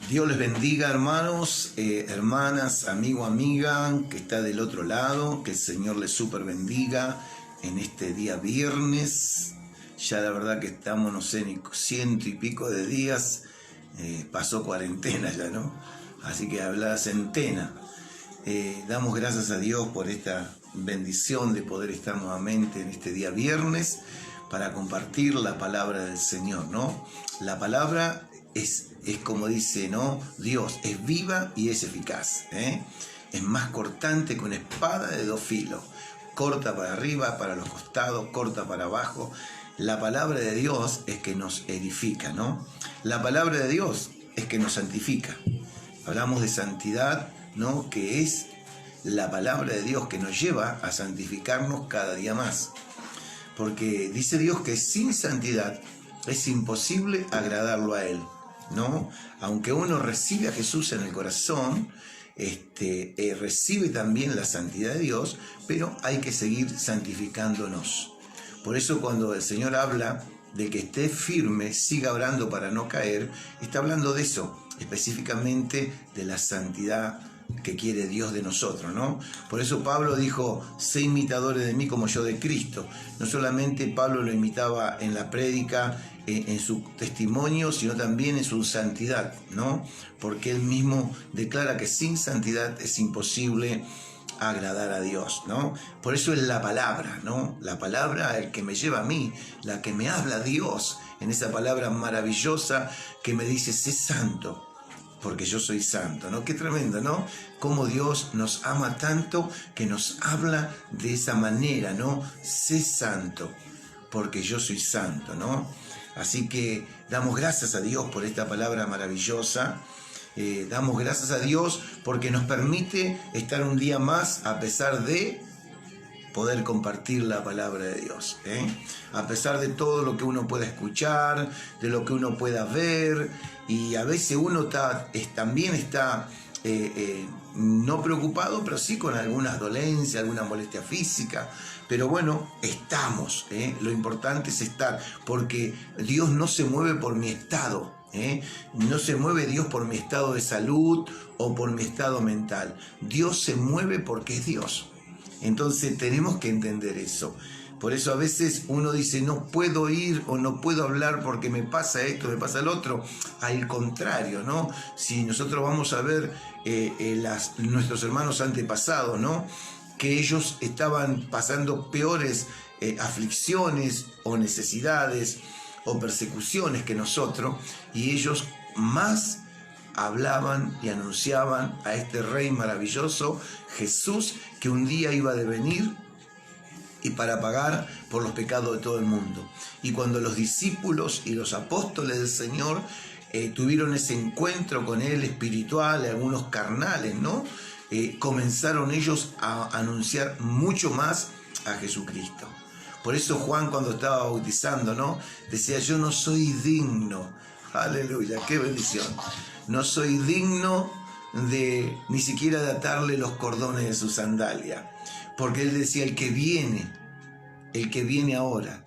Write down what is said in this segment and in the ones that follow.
Dios les bendiga, hermanos, hermanas, amigo, amiga, que está del otro lado. Que el Señor les súper bendiga en este día viernes. Ya la verdad que estamos, no sé, ni 100 y pico de días. Pasó cuarentena ya, ¿no? Así que habla centena. Damos gracias a Dios por esta bendición de poder estar nuevamente en este día viernes para compartir la palabra del Señor, ¿no? La palabra es como dice, ¿no? Dios es viva y es eficaz, ¿eh? Es más cortante que una espada de dos filos, corta para arriba, para los costados, corta para abajo. La palabra de Dios es que nos edifica, ¿no? La palabra de Dios es que nos santifica. Hablamos de santidad, ¿no? Que es la palabra de Dios que nos lleva a santificarnos cada día más. Porque dice Dios que sin santidad es imposible agradarlo a Él, ¿no? Aunque uno recibe a Jesús en el corazón, recibe también la santidad de Dios, pero hay que seguir santificándonos. Por eso cuando el Señor habla de que esté firme, siga orando para no caer, está hablando de eso, específicamente de la santidad que quiere Dios de nosotros, ¿no? Por eso Pablo dijo, sé imitadores de mí como yo de Cristo. No solamente Pablo lo imitaba en la prédica, en su testimonio, sino también en su santidad, ¿no? Porque él mismo declara que sin santidad es imposible agradar a Dios, ¿no? Por eso es la palabra, ¿no? La palabra, el que me lleva a mí, la que me habla Dios, en esa palabra maravillosa que me dice, sé santo, porque yo soy santo, ¿no? Qué tremendo, ¿no? Cómo Dios nos ama tanto que nos habla de esa manera, ¿no? Sé santo, porque yo soy santo, ¿no? Así que damos gracias a Dios por esta palabra maravillosa. Damos gracias a Dios porque nos permite estar un día más a pesar de poder compartir la palabra de Dios, ¿eh? A pesar de todo lo que uno pueda escuchar, de lo que uno pueda ver, y a veces uno también está no preocupado, pero sí con algunas dolencias, alguna molestia física, pero bueno, estamos, ¿eh? Lo importante es estar, porque Dios no se mueve por mi estado, ¿eh? No se mueve Dios por mi estado de salud o por mi estado mental. Dios se mueve porque es Dios. Entonces tenemos que entender eso. Por eso a veces uno dice, no puedo ir o no puedo hablar porque me pasa esto, me pasa el otro. Al contrario, ¿no? Si nosotros vamos a ver nuestros hermanos antepasados, ¿no? Que ellos estaban pasando peores aflicciones o necesidades o persecuciones que nosotros, y ellos más hablaban y anunciaban a este Rey maravilloso, Jesús, que un día iba a devenir y para pagar por los pecados de todo el mundo. Y cuando los discípulos y los apóstoles del Señor tuvieron ese encuentro con Él espiritual, algunos carnales, ¿no? Comenzaron ellos a anunciar mucho más a Jesucristo. Por eso Juan, cuando estaba bautizando, ¿no? Decía, yo no soy digno. Aleluya, qué bendición. No soy digno de ni siquiera de atarle los cordones de su sandalia. Porque él decía, el que viene ahora,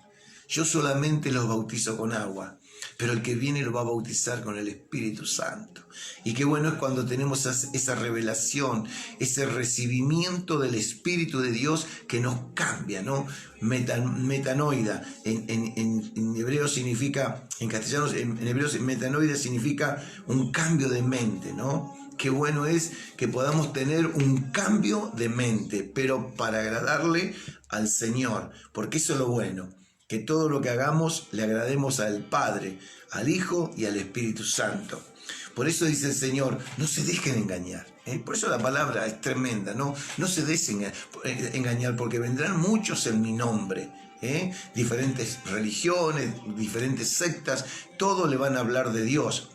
yo solamente los bautizo con agua, pero el que viene lo va a bautizar con el Espíritu Santo. Y qué bueno es cuando tenemos esa revelación, ese recibimiento del Espíritu de Dios que nos cambia, ¿no? Metanoida, en hebreo significa, en castellano, en hebreo metanoida significa un cambio de mente, ¿no? Qué bueno es que podamos tener un cambio de mente, pero para agradarle al Señor, porque eso es lo bueno, que todo lo que hagamos le agrademos al Padre, al Hijo y al Espíritu Santo. Por eso dice el Señor, no se dejen engañar, ¿eh? Por eso la palabra es tremenda, ¿no? No se dejen engañar, porque vendrán muchos en mi nombre, ¿eh? Diferentes religiones, diferentes sectas, todos le van a hablar de Dios,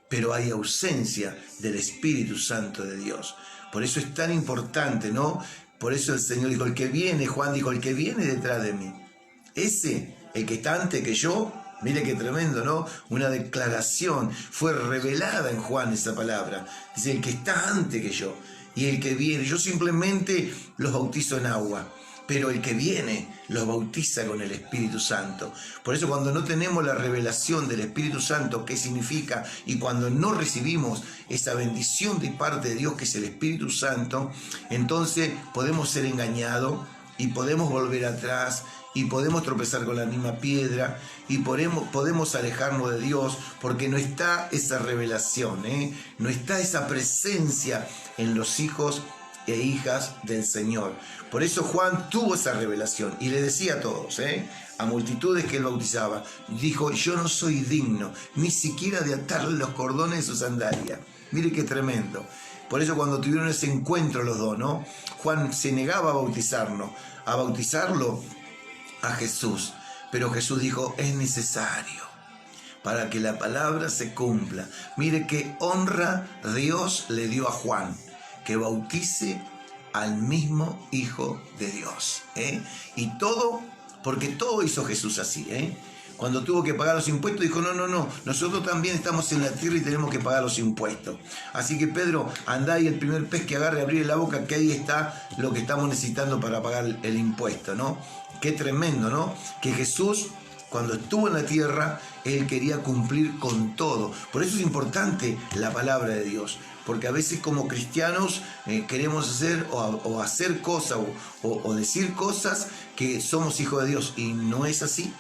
pero hay ausencia del Espíritu Santo de Dios. Por eso es tan importante, ¿no? Por eso el Señor dijo, el que viene, Juan dijo, el que viene detrás de mí, ese, el que está antes que yo, mire qué tremendo, ¿no? Una declaración, fue revelada en Juan esa palabra. Dice, el que está antes que yo y el que viene, yo simplemente los bautizo en agua, pero el que viene los bautiza con el Espíritu Santo. Por eso cuando no tenemos la revelación del Espíritu Santo, qué significa, y cuando no recibimos esa bendición de parte de Dios, que es el Espíritu Santo, entonces podemos ser engañados y podemos volver atrás y podemos tropezar con la misma piedra y podemos alejarnos de Dios porque no está esa revelación, no está esa presencia en los hijos e hijas del Señor. Por eso Juan tuvo esa revelación y le decía a todos, a multitudes que él bautizaba, dijo: yo no soy digno ni siquiera de atarle los cordones de su sandalia. Mire qué tremendo. Por eso cuando tuvieron ese encuentro los dos, ¿no? Juan se negaba a bautizarlo a Jesús, pero Jesús dijo: es necesario para que la palabra se cumpla. Mire qué honra Dios le dio a Juan, que bautice al mismo Hijo de Dios, y todo, porque todo hizo Jesús así, Cuando tuvo que pagar los impuestos dijo: no, nosotros también estamos en la tierra y tenemos que pagar los impuestos. Así que Pedro, andá y el primer pez que agarre, abrí la boca, que ahí está lo que estamos necesitando para pagar el impuesto, ¿no? Qué tremendo, ¿no? Que Jesús, cuando estuvo en la tierra, él quería cumplir con todo. Por eso es importante la palabra de Dios, porque a veces como cristianos queremos hacer o hacer cosas o decir cosas que somos hijos de Dios, y no es así.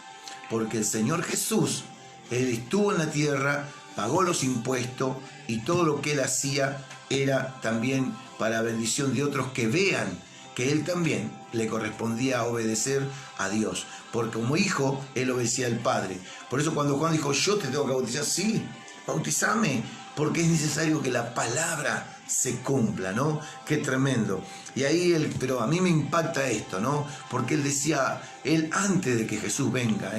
Porque el Señor Jesús, él estuvo en la tierra, pagó los impuestos y todo lo que él hacía era también para bendición de otros que vean que él también le correspondía obedecer a Dios. Porque como hijo, él obedecía al Padre. Por eso cuando Juan dijo: yo te tengo que bautizar, sí, bautizame, porque es necesario que la palabra se cumpla, ¿no? Qué tremendo. Y ahí pero a mí me impacta esto, ¿no? Porque él decía, antes de que Jesús venga,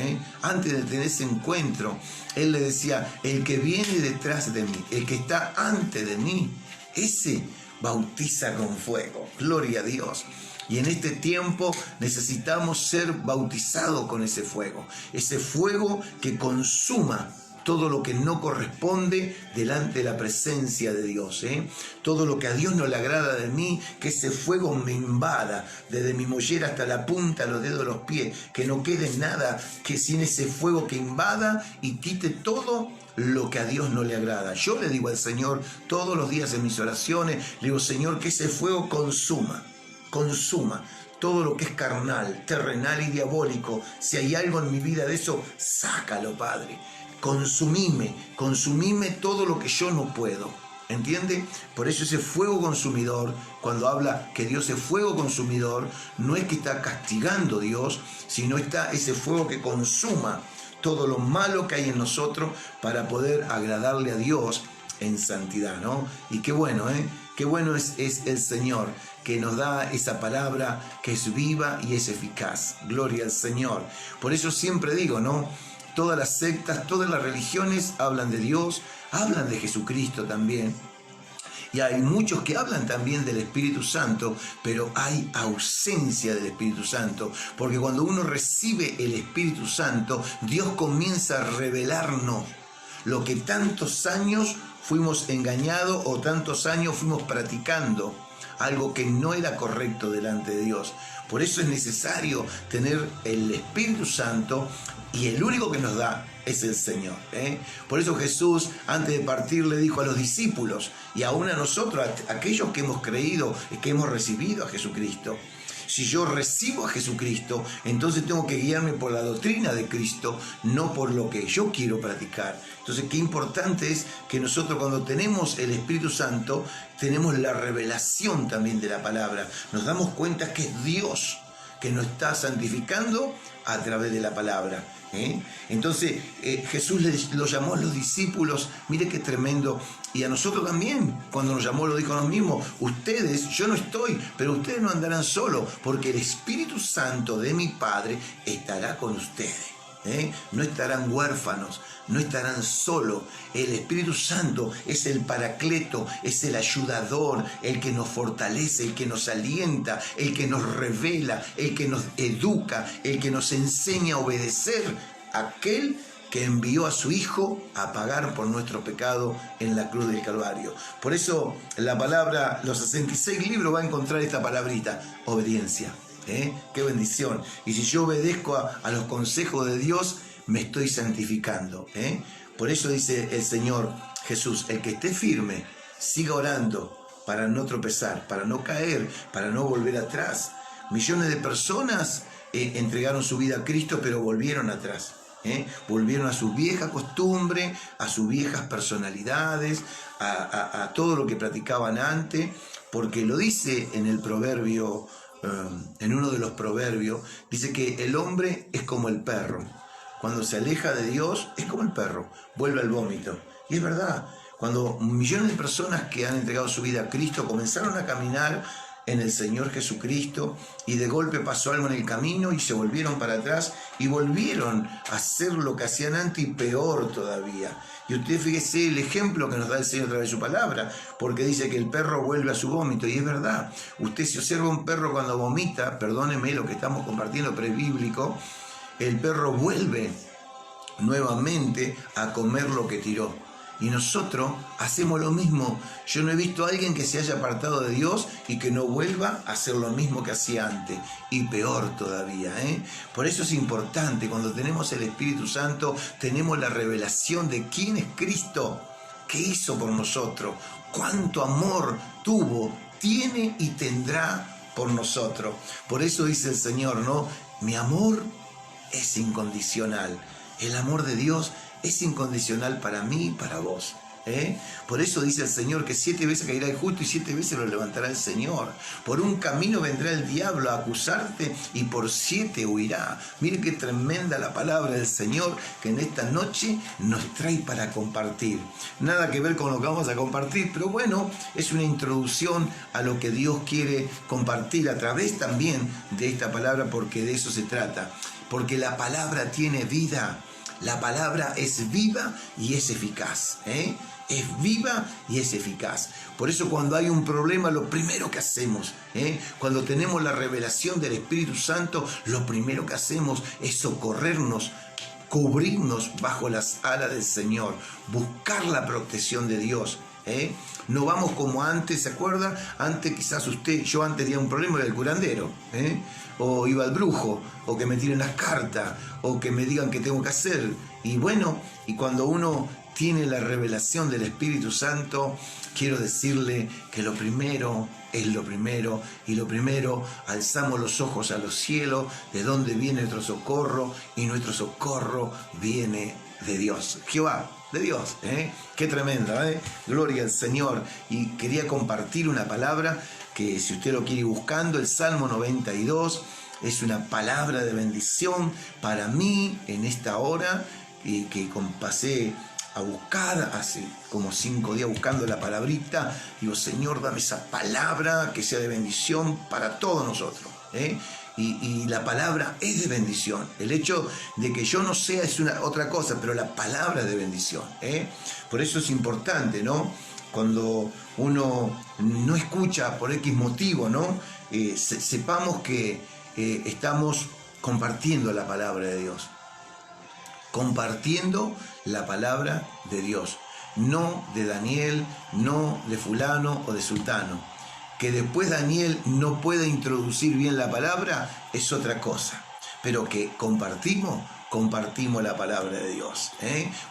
antes de tener ese encuentro, él le decía: el que viene detrás de mí, el que está antes de mí, ese bautiza con fuego. Gloria a Dios. Y en este tiempo necesitamos ser bautizados con ese fuego que consuma todo lo que no corresponde delante de la presencia de Dios, todo lo que a Dios no le agrada de mí, que ese fuego me invada desde mi mollera hasta la punta de los dedos de los pies, que no quede nada que sin ese fuego que invada y quite todo lo que a Dios no le agrada. Yo le digo al Señor todos los días en mis oraciones, le digo: Señor, que ese fuego consuma todo lo que es carnal, terrenal y diabólico. Si hay algo en mi vida de eso, sácalo, Padre. Consumime todo lo que yo no puedo. ¿Entiende? Por eso ese fuego consumidor, cuando habla que Dios es fuego consumidor, no es que está castigando a Dios, sino está ese fuego que consuma todo lo malo que hay en nosotros para poder agradarle a Dios en santidad, ¿no? Y qué bueno, qué bueno es el Señor, que nos da esa palabra que es viva y es eficaz. Gloria al Señor. Por eso siempre digo, ¿no? Todas las sectas, todas las religiones hablan de Dios, hablan de Jesucristo también. Y hay muchos que hablan también del Espíritu Santo, pero hay ausencia del Espíritu Santo. Porque cuando uno recibe el Espíritu Santo, Dios comienza a revelarnos lo que tantos años fuimos engañados o tantos años fuimos practicando, algo que no era correcto delante de Dios. Por eso es necesario tener el Espíritu Santo, y el único que nos da es el Señor. Por eso Jesús, antes de partir, le dijo a los discípulos y aún a nosotros, a aquellos que hemos creído, que hemos recibido a Jesucristo: si yo recibo a Jesucristo, entonces tengo que guiarme por la doctrina de Cristo, no por lo que yo quiero practicar. Entonces, qué importante es que nosotros, cuando tenemos el Espíritu Santo, tenemos la revelación también de la palabra. Nos damos cuenta que es Dios que nos está santificando a través de la palabra. Entonces Jesús lo llamó a los discípulos, mire qué tremendo, y a nosotros también, cuando nos llamó lo dijo a los mismos: ustedes, yo no estoy, pero ustedes no andarán solos, porque el Espíritu Santo de mi Padre estará con ustedes. No estarán huérfanos, no estarán solos. El Espíritu Santo es el paracleto, es el ayudador, el que nos fortalece, el que nos alienta, el que nos revela, el que nos educa, el que nos enseña a obedecer a aquel que envió a su Hijo a pagar por nuestro pecado en la cruz del Calvario. Por eso la palabra, los 66 libros va a encontrar esta palabrita: obediencia. Qué bendición. Y si yo obedezco a los consejos de Dios, me estoy santificando. Por eso dice el Señor Jesús, el que esté firme, siga orando para no tropezar, para no caer, para no volver atrás. Millones de personas entregaron su vida a Cristo, pero volvieron atrás. Volvieron a sus viejas costumbres, a sus viejas personalidades, a todo lo que practicaban antes, porque lo dice en el proverbio, en uno de los proverbios, dice que el hombre es como el perro. Cuando se aleja de Dios, es como el perro, vuelve al vómito. Y es verdad, cuando millones de personas que han entregado su vida a Cristo comenzaron a caminar en el Señor Jesucristo y de golpe pasó algo en el camino y se volvieron para atrás y volvieron a hacer lo que hacían antes y peor todavía. Y usted fíjese el ejemplo que nos da el Señor a través de su palabra, porque dice que el perro vuelve a su vómito, y es verdad. Usted si observa un perro cuando vomita, perdóneme lo que estamos compartiendo, pero es bíblico, el perro vuelve nuevamente a comer lo que tiró. Y nosotros hacemos lo mismo. Yo no he visto a alguien que se haya apartado de Dios y que no vuelva a hacer lo mismo que hacía antes. Y peor todavía. Por eso es importante, cuando tenemos el Espíritu Santo, tenemos la revelación de quién es Cristo, qué hizo por nosotros, cuánto amor tuvo, tiene y tendrá por nosotros. Por eso dice el Señor, ¿no? Mi amor es incondicional. El amor de Dios es incondicional para mí y para vos. Por eso dice el Señor que 7 veces caerá el justo y 7 veces lo levantará el Señor. Por un camino vendrá el diablo a acusarte y por 7 huirá. Mire qué tremenda la palabra del Señor que en esta noche nos trae para compartir. Nada que ver con lo que vamos a compartir, pero bueno, es una introducción a lo que Dios quiere compartir a través también de esta palabra, porque de eso se trata. Porque la palabra tiene vida. La palabra es viva y es eficaz. Es viva y es eficaz. Por eso cuando hay un problema, lo primero que hacemos, cuando tenemos la revelación del Espíritu Santo, lo primero que hacemos es socorrernos, cubrirnos bajo las alas del Señor, buscar la protección de Dios. No vamos como antes, ¿se acuerda? Antes quizás yo antes tenía un problema, era el curandero, o iba al brujo, o que me tiren las cartas, o que me digan qué tengo que hacer. Y bueno, y cuando uno tiene la revelación del Espíritu Santo, quiero decirle que lo primero es lo primero, y lo primero, alzamos los ojos a los cielos, de donde viene nuestro socorro, y nuestro socorro viene de Dios. Jehová, de Dios, qué tremenda, gloria al Señor. Y quería compartir una palabra que, si usted lo quiere ir buscando, el Salmo 92 es una palabra de bendición para mí en esta hora, y que pasé a buscar hace como 5 días buscando la palabrita. Digo, Señor, dame esa palabra que sea de bendición para todos nosotros. Y la palabra es de bendición. El hecho de que yo no sea es otra cosa, pero la palabra es de bendición. Por eso es importante, ¿no? Cuando uno no escucha por X motivo, ¿no? Sepamos que estamos compartiendo la palabra de Dios. Compartiendo la palabra de Dios. No de Daniel, no de fulano o de sultano. Que después Daniel no pueda introducir bien la palabra es otra cosa, pero que compartimos la palabra de Dios.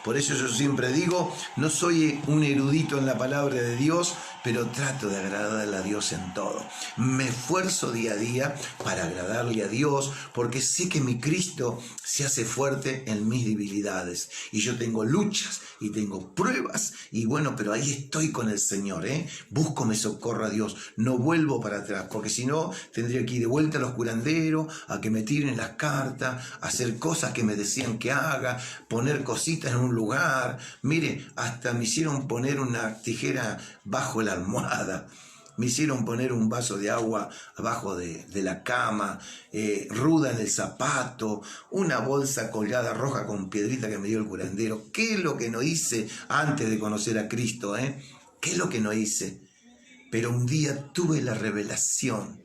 Por eso yo siempre digo, no soy un erudito en la palabra de Dios, pero trato de agradarle a Dios en todo. Me esfuerzo día a día para agradarle a Dios, porque sé que mi Cristo se hace fuerte en mis debilidades. Y yo tengo luchas y tengo pruebas, y bueno, pero ahí estoy con el Señor. Busco me socorro a Dios, no vuelvo para atrás, porque si no, tendría que ir de vuelta a los curanderos, a que me tiren las cartas, a hacer cosas que me decían que haga, poner cositas en un lugar. Mire, hasta me hicieron poner una tijera bajo la almohada, me hicieron poner un vaso de agua abajo de la cama, ruda en el zapato, una bolsa colgada roja con piedrita que me dio el curandero. ¿Qué es lo que no hice antes de conocer a Cristo? ¿Qué es lo que no hice? Pero un día tuve la revelación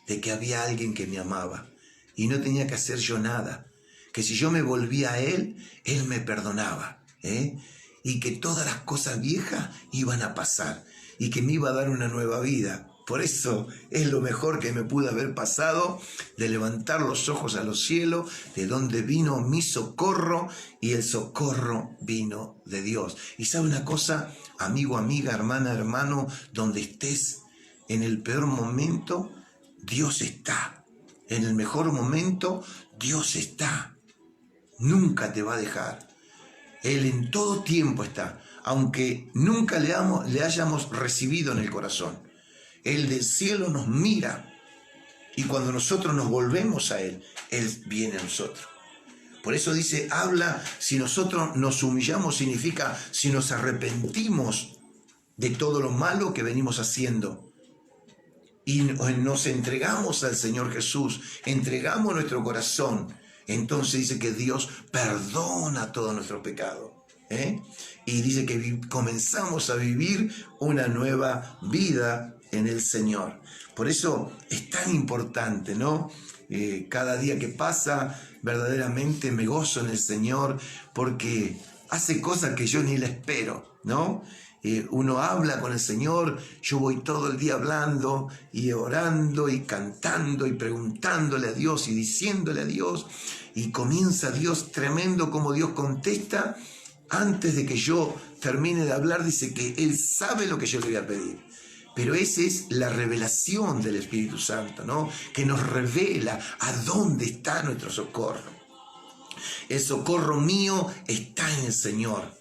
de que había alguien que me amaba y no tenía que hacer yo nada, que si yo me volvía a Él, Él me perdonaba, y que todas las cosas viejas iban a pasar y que me iba a dar una nueva vida. Por eso es lo mejor que me pudo haber pasado, de levantar los ojos a los cielos, de donde vino mi socorro, y el socorro vino de Dios. Y sabe una cosa, amigo, amiga, hermana, hermano, donde estés, en el peor momento, Dios está. En el mejor momento, Dios está. Nunca te va a dejar. Él en todo tiempo está, aunque nunca le hayamos recibido en el corazón. Él del cielo nos mira, y cuando nosotros nos volvemos a Él, Él viene a nosotros. Por eso dice, habla, si nosotros nos humillamos, significa si nos arrepentimos de todo lo malo que venimos haciendo y nos entregamos al Señor Jesús, entregamos nuestro corazón, entonces dice que Dios perdona todo nuestro pecado. Y dice que comenzamos a vivir una nueva vida en el Señor. Por eso es tan importante, ¿no? Cada día que pasa, verdaderamente me gozo en el Señor, porque hace cosas que yo ni le espero, ¿no? Uno habla con el Señor, yo voy todo el día hablando y orando y cantando y preguntándole a Dios y diciéndole a Dios, y comienza Dios tremendo como Dios contesta. Antes de que yo termine de hablar, dice que Él sabe lo que yo le voy a pedir. Pero esa es la revelación del Espíritu Santo, ¿no? Que nos revela a dónde está nuestro socorro. El socorro mío está en el Señor.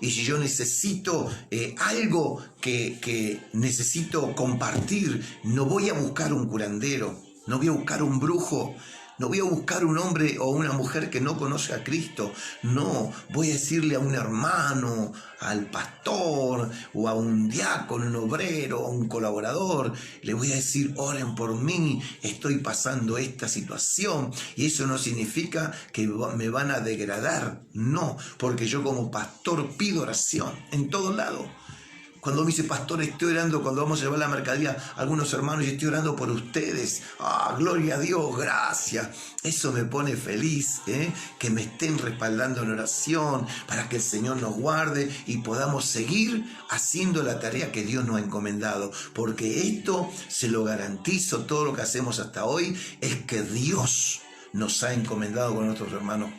Y si yo necesito algo que necesito compartir, no voy a buscar un curandero, no voy a buscar un brujo, no voy a buscar un hombre o una mujer que no conozca a Cristo. No, voy a decirle a un hermano, al pastor, o a un diácono, un obrero, a un colaborador. Le voy a decir, oren por mí, estoy pasando esta situación. Y eso no significa que me van a degradar. No, porque yo como pastor pido oración en todos lados. Cuando me dice, pastor, estoy orando, cuando vamos a llevar la mercadería a algunos hermanos, y estoy orando por ustedes. Gloria a Dios, gracias. Eso me pone feliz, que me estén respaldando en oración, para que el Señor nos guarde y podamos seguir haciendo la tarea que Dios nos ha encomendado. Porque esto, se lo garantizo, todo lo que hacemos hasta hoy, es que Dios nos ha encomendado con nuestros hermanos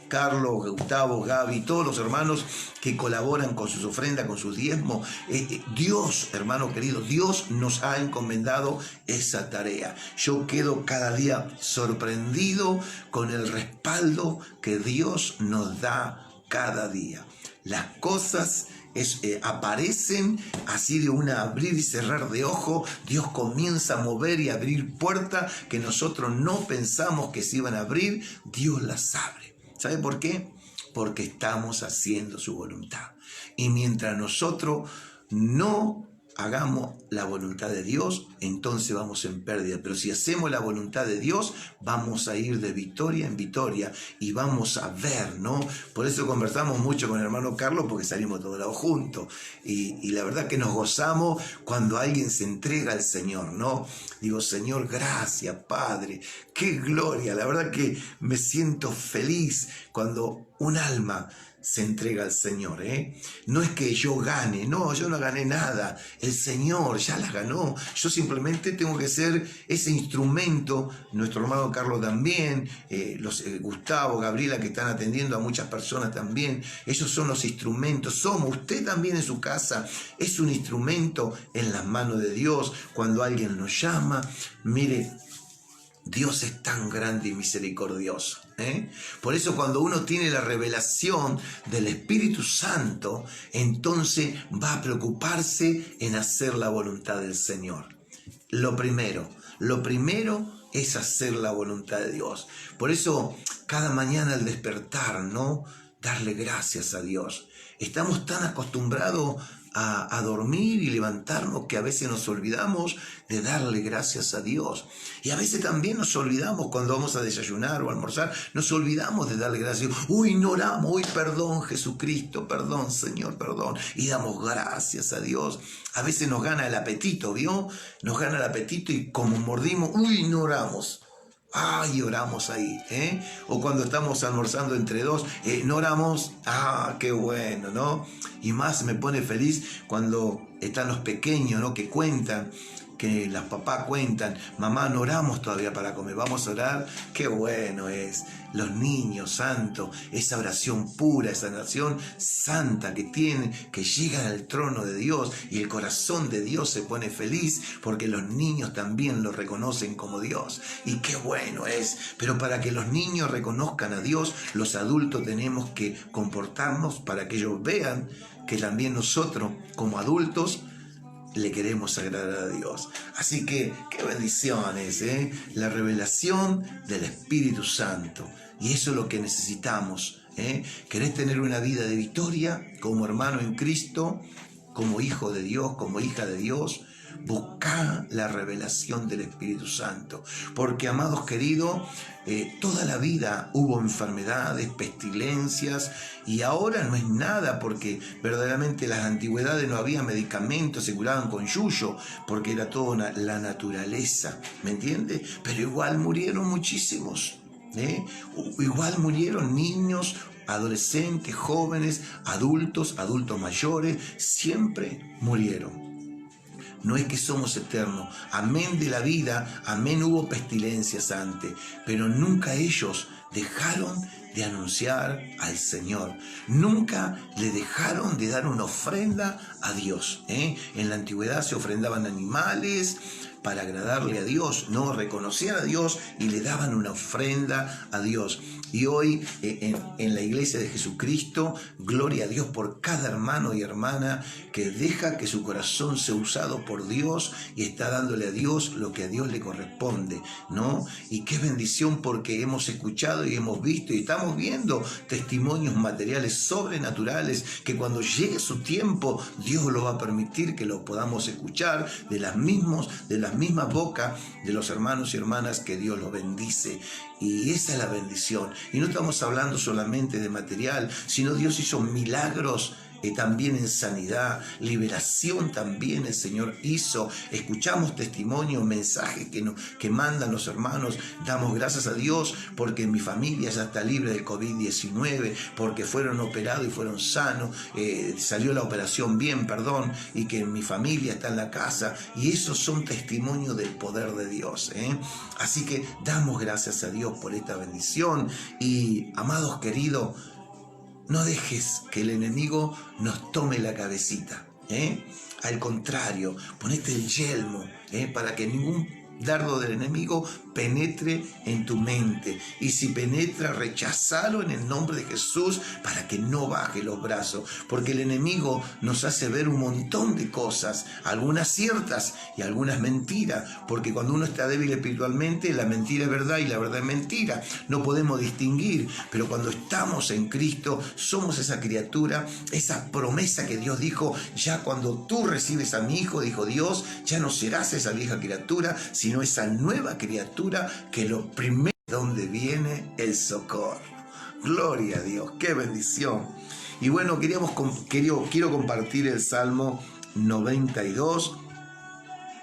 Carlos, Gustavo, Gaby, todos los hermanos que colaboran con sus ofrendas, con sus diezmos. Dios, hermano querido, Dios nos ha encomendado esa tarea. Yo quedo cada día sorprendido con el respaldo que Dios nos da cada día. Las cosas aparecen así de un abrir y cerrar de ojo. Dios comienza a mover y abrir puertas que nosotros no pensamos que se iban a abrir. Dios las abre. ¿Sabe por qué? Porque estamos haciendo su voluntad. Y mientras nosotros no hagamos la voluntad de Dios, entonces vamos en pérdida. Pero si hacemos la voluntad de Dios, vamos a ir de victoria en victoria y vamos a ver, ¿no? Por eso conversamos mucho con el hermano Carlos, porque salimos todos lados juntos. Y la verdad que nos gozamos cuando alguien se entrega al Señor, ¿no? Digo, Señor, gracias, Padre. ¡Qué gloria! La verdad que me siento feliz cuando un alma se entrega al Señor, No es que yo gane, no, yo no gané nada. El Señor ya las ganó. Yo simplemente tengo que ser ese instrumento. Nuestro hermano Carlos también, Gustavo, Gabriela, que están atendiendo a muchas personas también. Ellos son los instrumentos. Somos, usted también en su casa es un instrumento en las manos de Dios. Cuando alguien nos llama, mire, Dios es tan grande y misericordioso. Por eso cuando uno tiene la revelación del Espíritu Santo, entonces va a preocuparse en hacer la voluntad del Señor. Lo primero es hacer la voluntad de Dios. Por eso cada mañana al despertar, ¿no? Darle gracias a Dios. Estamos tan acostumbrados a dormir y levantarnos que a veces nos olvidamos de darle gracias a Dios. Y a veces también nos olvidamos cuando vamos a desayunar o almorzar, nos olvidamos de darle gracias. Uy, no oramos, uy, perdón Jesucristo, perdón Señor, perdón. Y damos gracias a Dios. A veces nos gana el apetito, ¿vio? Nos gana el apetito y como mordimos, uy, no oramos. Y oramos ahí, O cuando estamos almorzando entre dos, no oramos, qué bueno, ¿no? Y más me pone feliz cuando están los pequeños, ¿no? Que cuentan, que las papás cuentan, mamá, no oramos todavía para comer, vamos a orar. Qué bueno es, los niños santos, esa oración pura, esa oración santa que tienen, que llegan al trono de Dios, y el corazón de Dios se pone feliz porque los niños también lo reconocen como Dios. Y qué bueno es, pero para que los niños reconozcan a Dios, los adultos tenemos que comportarnos para que ellos vean que también nosotros como adultos le queremos agradar a Dios. Así que, qué bendiciones, ¿eh? La revelación del Espíritu Santo. Y eso es lo que necesitamos, ¿eh? ¿Querés tener una vida de victoria como hermano en Cristo, como hijo de Dios, como hija de Dios? Busca la revelación del Espíritu Santo, porque, amados queridos, toda la vida hubo enfermedades, pestilencias, y ahora no es nada, porque verdaderamente en las antigüedades no había medicamentos, se curaban con yuyo, porque era toda la naturaleza, ¿me entiende? Pero igual murieron muchísimos, ¿eh? Igual murieron niños, adolescentes, jóvenes, adultos mayores, siempre murieron. No es que somos eternos, amén de la vida, amén hubo pestilencias antes, pero nunca ellos dejaron de anunciar al Señor, nunca le dejaron de dar una ofrenda a Dios, ¿eh? En la antigüedad se ofrendaban animales para agradarle a Dios, no reconocían a Dios y le daban una ofrenda a Dios. Y hoy en la iglesia de Jesucristo, gloria a Dios por cada hermano y hermana que deja que su corazón sea usado por Dios y está dándole a Dios lo que a Dios le corresponde, ¿no? Y qué bendición, porque hemos escuchado y hemos visto y estamos viendo testimonios materiales sobrenaturales que cuando llegue su tiempo Dios lo va a permitir que lo podamos escuchar de las mismas bocas de los hermanos y hermanas que Dios los bendice. Y esa es la bendición. Y no estamos hablando solamente de material, sino Dios hizo milagros también en sanidad, liberación también el Señor hizo. Escuchamos testimonios, mensajes que mandan los hermanos. Damos gracias a Dios porque mi familia ya está libre del COVID-19, porque fueron operados y fueron sanos, salió la operación bien, y que mi familia está en la casa, y esos son testimonios del poder de Dios, ¿eh? Así que damos gracias a Dios por esta bendición. Y, amados queridos, no dejes que el enemigo nos tome la cabecita, ¿eh? Al contrario, ponete el yelmo, para que ningún dardo del enemigo penetre en tu mente. Y si penetra, rechazalo en el nombre de Jesús para que no baje los brazos. Porque el enemigo nos hace ver un montón de cosas, algunas ciertas y algunas mentiras. Porque cuando uno está débil espiritualmente, la mentira es verdad y la verdad es mentira. No podemos distinguir. Pero cuando estamos en Cristo, somos esa criatura, esa promesa que Dios dijo: ya cuando tú recibes a mi Hijo, dijo Dios, ya no serás esa vieja criatura, sino esa nueva criatura, que lo primero donde viene el socorro. Gloria a Dios, qué bendición. Y bueno, quiero compartir el Salmo 92,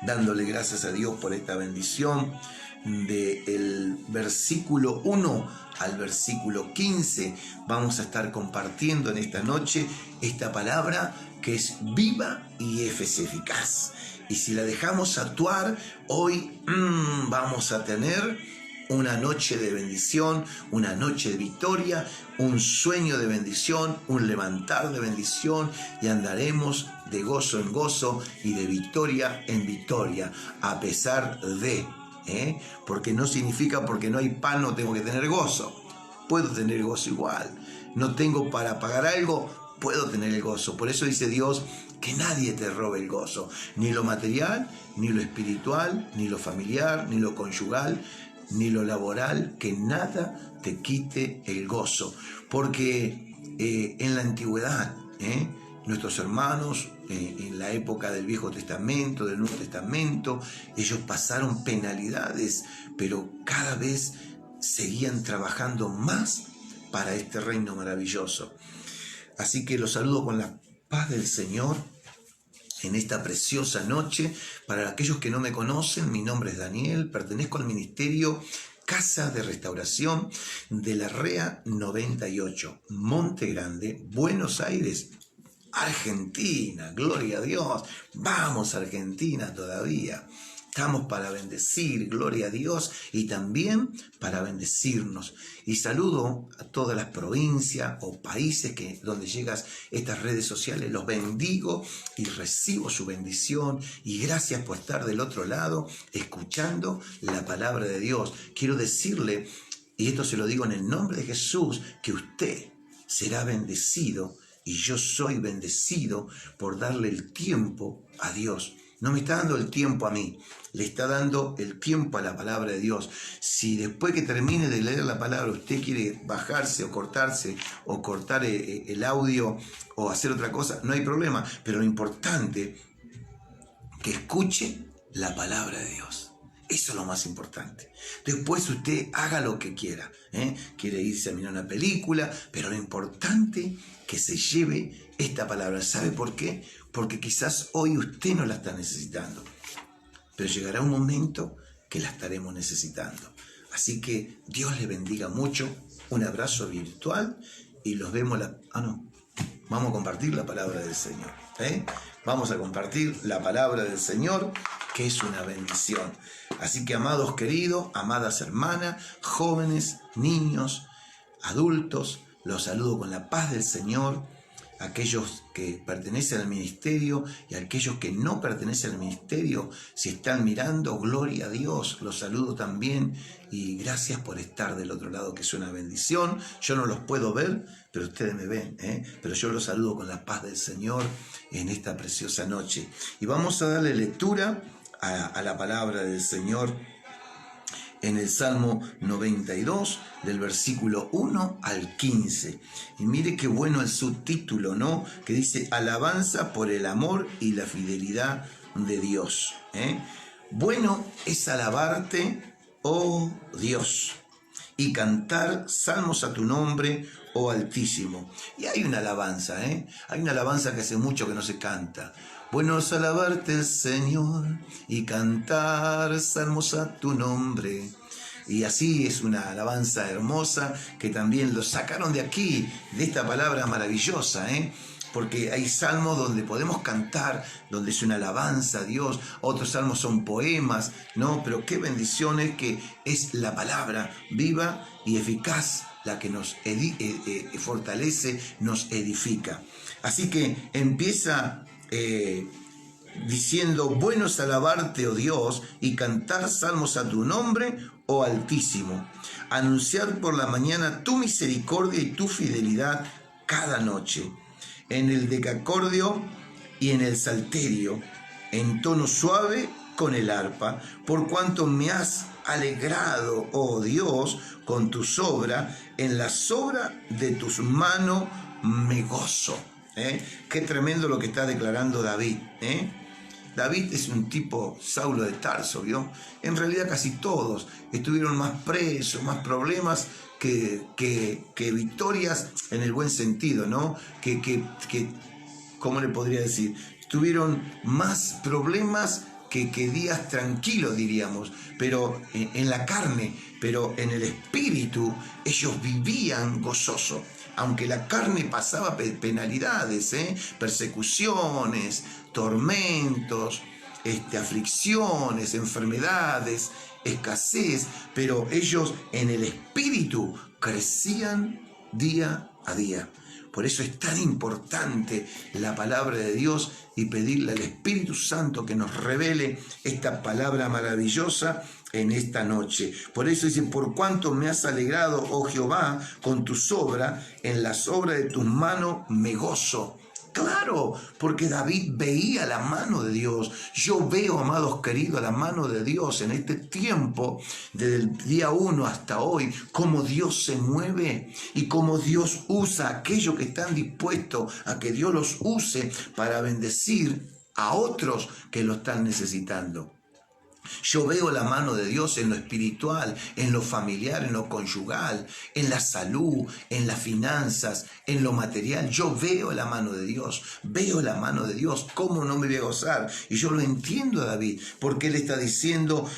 dándole gracias a Dios por esta bendición, del versículo 1 al versículo 15. Vamos a estar compartiendo en esta noche esta palabra que es viva y es eficaz. Y si la dejamos actuar, hoy vamos a tener una noche de bendición, una noche de victoria, un sueño de bendición, un levantar de bendición, y andaremos de gozo en gozo y de victoria en victoria, a pesar de, porque no significa porque no hay pan no tengo que tener gozo. Puedo tener gozo igual. No tengo para pagar algo, puedo tener el gozo. Por eso dice Dios: que nadie te robe el gozo, ni lo material, ni lo espiritual, ni lo familiar, ni lo conyugal, ni lo laboral, que nada te quite el gozo. Porque en la antigüedad, nuestros hermanos, en la época del Viejo Testamento, del Nuevo Testamento, ellos pasaron penalidades, pero cada vez seguían trabajando más para este reino maravilloso. Así que los saludo con la paz del Señor en esta preciosa noche. Para aquellos que no me conocen, mi nombre es Daniel, pertenezco al ministerio Casa de Restauración de la REA 98, Monte Grande, Buenos Aires, Argentina, gloria a Dios. Vamos Argentina todavía. Estamos para bendecir, gloria a Dios, y también para bendecirnos. Y saludo a todas las provincias o países donde llegas estas redes sociales. Los bendigo y recibo su bendición. Y gracias por estar del otro lado, escuchando la palabra de Dios. Quiero decirle, y esto se lo digo en el nombre de Jesús, que usted será bendecido. Y yo soy bendecido por darle el tiempo a Dios. No me está dando el tiempo a mí, le está dando el tiempo a la palabra de Dios. Si después que termine de leer la palabra usted quiere bajarse o cortar el audio o hacer otra cosa, no hay problema. Pero lo importante es que escuche la palabra de Dios. Eso es lo más importante. Después usted haga lo que quiera. Quiere irse a mirar una película, pero lo importante es que se lleve esta palabra. ¿Sabe por qué? Porque quizás hoy usted no la está necesitando, pero llegará un momento que la estaremos necesitando. Así que Dios le bendiga mucho. Un abrazo virtual y los vemos vamos a compartir la palabra del Señor. Vamos a compartir la palabra del Señor, que es una bendición. Así que, amados queridos, amadas hermanas, jóvenes, niños, adultos, los saludo con la paz del Señor. Aquellos que pertenecen al ministerio y aquellos que no pertenecen al ministerio, si están mirando, gloria a Dios, los saludo también y gracias por estar del otro lado, que es una bendición. Yo no los puedo ver, pero ustedes me ven, pero yo los saludo con la paz del Señor en esta preciosa noche. Y vamos a darle lectura a la palabra del Señor en el Salmo 92, del versículo 1 al 15. Y mire qué bueno el subtítulo, ¿no? Que dice, alabanza por el amor y la fidelidad de Dios. Bueno es alabarte, oh Dios, y cantar salmos a tu nombre, oh Altísimo. Y hay una alabanza, hay una alabanza que hace mucho que no se canta. Bueno es alabarte, Señor, y cantar salmos a tu nombre. Y así es una alabanza hermosa que también lo sacaron de aquí, de esta palabra maravillosa, porque hay salmos donde podemos cantar, donde es una alabanza a Dios, otros salmos son poemas, ¿no? Pero qué bendición es que es la palabra viva y eficaz la que nos fortalece, nos edifica. Así que empieza diciendo, bueno es alabarte, oh Dios, y cantar salmos a tu nombre, oh Altísimo. Anunciar por la mañana tu misericordia y tu fidelidad cada noche. En el decacordio y en el salterio, en tono suave con el arpa, por cuanto me has alegrado, oh Dios, con tu obras, en la obra de tus manos me gozo. Qué tremendo lo que está declarando David. David es un tipo Saulo de Tarso, ¿vio? En realidad casi todos estuvieron más presos, más problemas que victorias en el buen sentido, ¿no? ¿Cómo le podría decir? Tuvieron más problemas que días tranquilos, diríamos, pero en la carne, pero en el espíritu ellos vivían gozosos. Aunque la carne pasaba penalidades, persecuciones, tormentos, aflicciones, enfermedades, escasez, pero ellos en el espíritu crecían día a día. Por eso es tan importante la palabra de Dios y pedirle al Espíritu Santo que nos revele esta palabra maravillosa en esta noche. Por eso dice, por cuanto me has alegrado, oh Jehová, con tus obras, en las obras de tus manos me gozo. Claro, porque David veía la mano de Dios. Yo veo, amados queridos, la mano de Dios en este tiempo, desde el día 1 hasta hoy, cómo Dios se mueve y cómo Dios usa a aquellos que están dispuestos a que Dios los use para bendecir a otros que lo están necesitando. Yo veo la mano de Dios en lo espiritual, en lo familiar, en lo conyugal, en la salud, en las finanzas, en lo material. Yo veo la mano de Dios, veo la mano de Dios. ¿Cómo no me voy a gozar? Y yo lo entiendo a David, porque él está diciendo,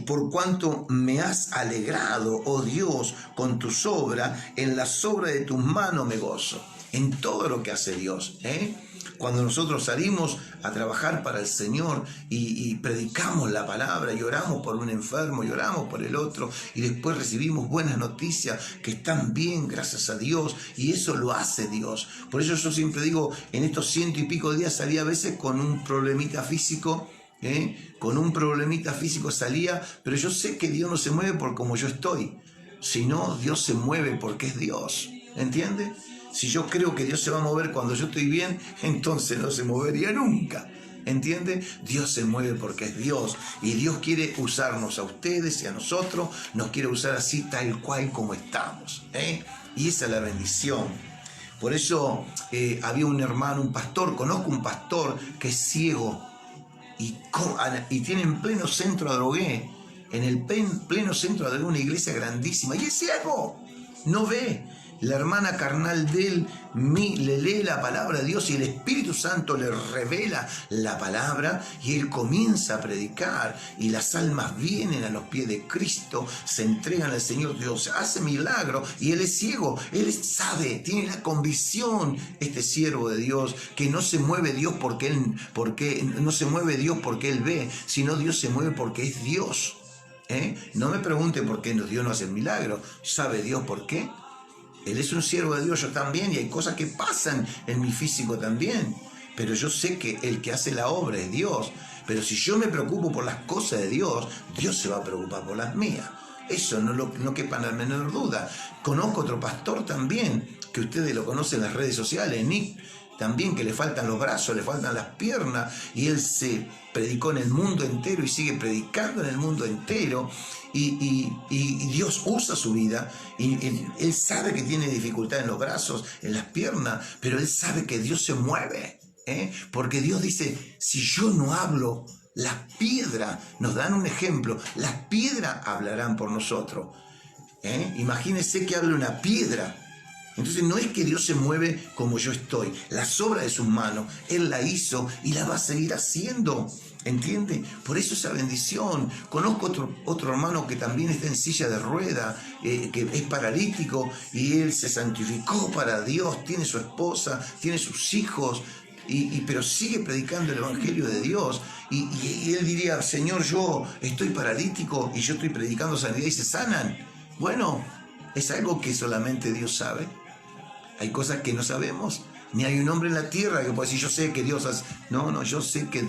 por cuanto me has alegrado, oh Dios, con tus obras, en las obras de tus manos me gozo. en todo lo que hace Dios, ¿eh? Cuando nosotros salimos a trabajar para el Señor y predicamos la palabra y oramos por un enfermo y oramos por el otro y después recibimos buenas noticias que están bien, gracias a Dios, y eso lo hace Dios. Por eso yo siempre digo, en estos 100 y pico días salí a veces con un problemita físico, con un problemita físico salía, pero yo sé que Dios no se mueve por como yo estoy, sino Dios se mueve porque es Dios, ¿entiende? Si yo creo que Dios se va a mover cuando yo estoy bien, entonces no se movería nunca. ¿Entiende? Dios se mueve porque es Dios. Y Dios quiere usarnos a ustedes y a nosotros. Nos quiere usar así tal cual como estamos. Y esa es la bendición. Por eso había un hermano, un pastor. Conozco un pastor que es ciego. Y tiene en pleno centro de Adrogué. En el pleno centro de Adrogué una iglesia grandísima. Y es ciego. No ve. La hermana carnal de él le lee la palabra de Dios y el Espíritu Santo le revela la palabra y él comienza a predicar y las almas vienen a los pies de Cristo, se entregan al Señor Dios, hace milagro y él es ciego, él sabe, tiene la convicción, este siervo de Dios, que no se mueve Dios porque no se mueve Dios porque él ve, sino Dios se mueve porque es Dios. No me pregunte por qué Dios no hace el milagro, ¿sabe Dios por qué? Él es un siervo de Dios, yo también, y hay cosas que pasan en mi físico también. Pero yo sé que el que hace la obra es Dios. Pero si yo me preocupo por las cosas de Dios, Dios se va a preocupar por las mías. Eso no quepa la menor duda. Conozco otro pastor también, que ustedes lo conocen en las redes sociales, Nick, también, que le faltan los brazos, le faltan las piernas, y él se predicó en el mundo entero y sigue predicando en el mundo entero, y Dios usa su vida, y él sabe que tiene dificultad en los brazos, en las piernas, pero él sabe que Dios se mueve, porque Dios dice, si yo no hablo, las piedras, nos dan un ejemplo, las piedras hablarán por nosotros. Imagínense que hable una piedra. Entonces no es que Dios se mueve como yo estoy. Las obras de sus manos, Él la hizo y la va a seguir haciendo. ¿Entiende? Por eso esa bendición. Conozco otro hermano que también está en silla de rueda, que es paralítico y él se santificó para Dios, tiene su esposa, tiene sus hijos, pero sigue predicando el Evangelio de Dios. Y él diría, Señor, yo estoy paralítico y yo estoy predicando sanidad y se sanan. Bueno, es algo que solamente Dios sabe. Hay cosas que no sabemos, ni hay un hombre en la tierra que pueda decir, yo sé que Dios hace. No, yo sé que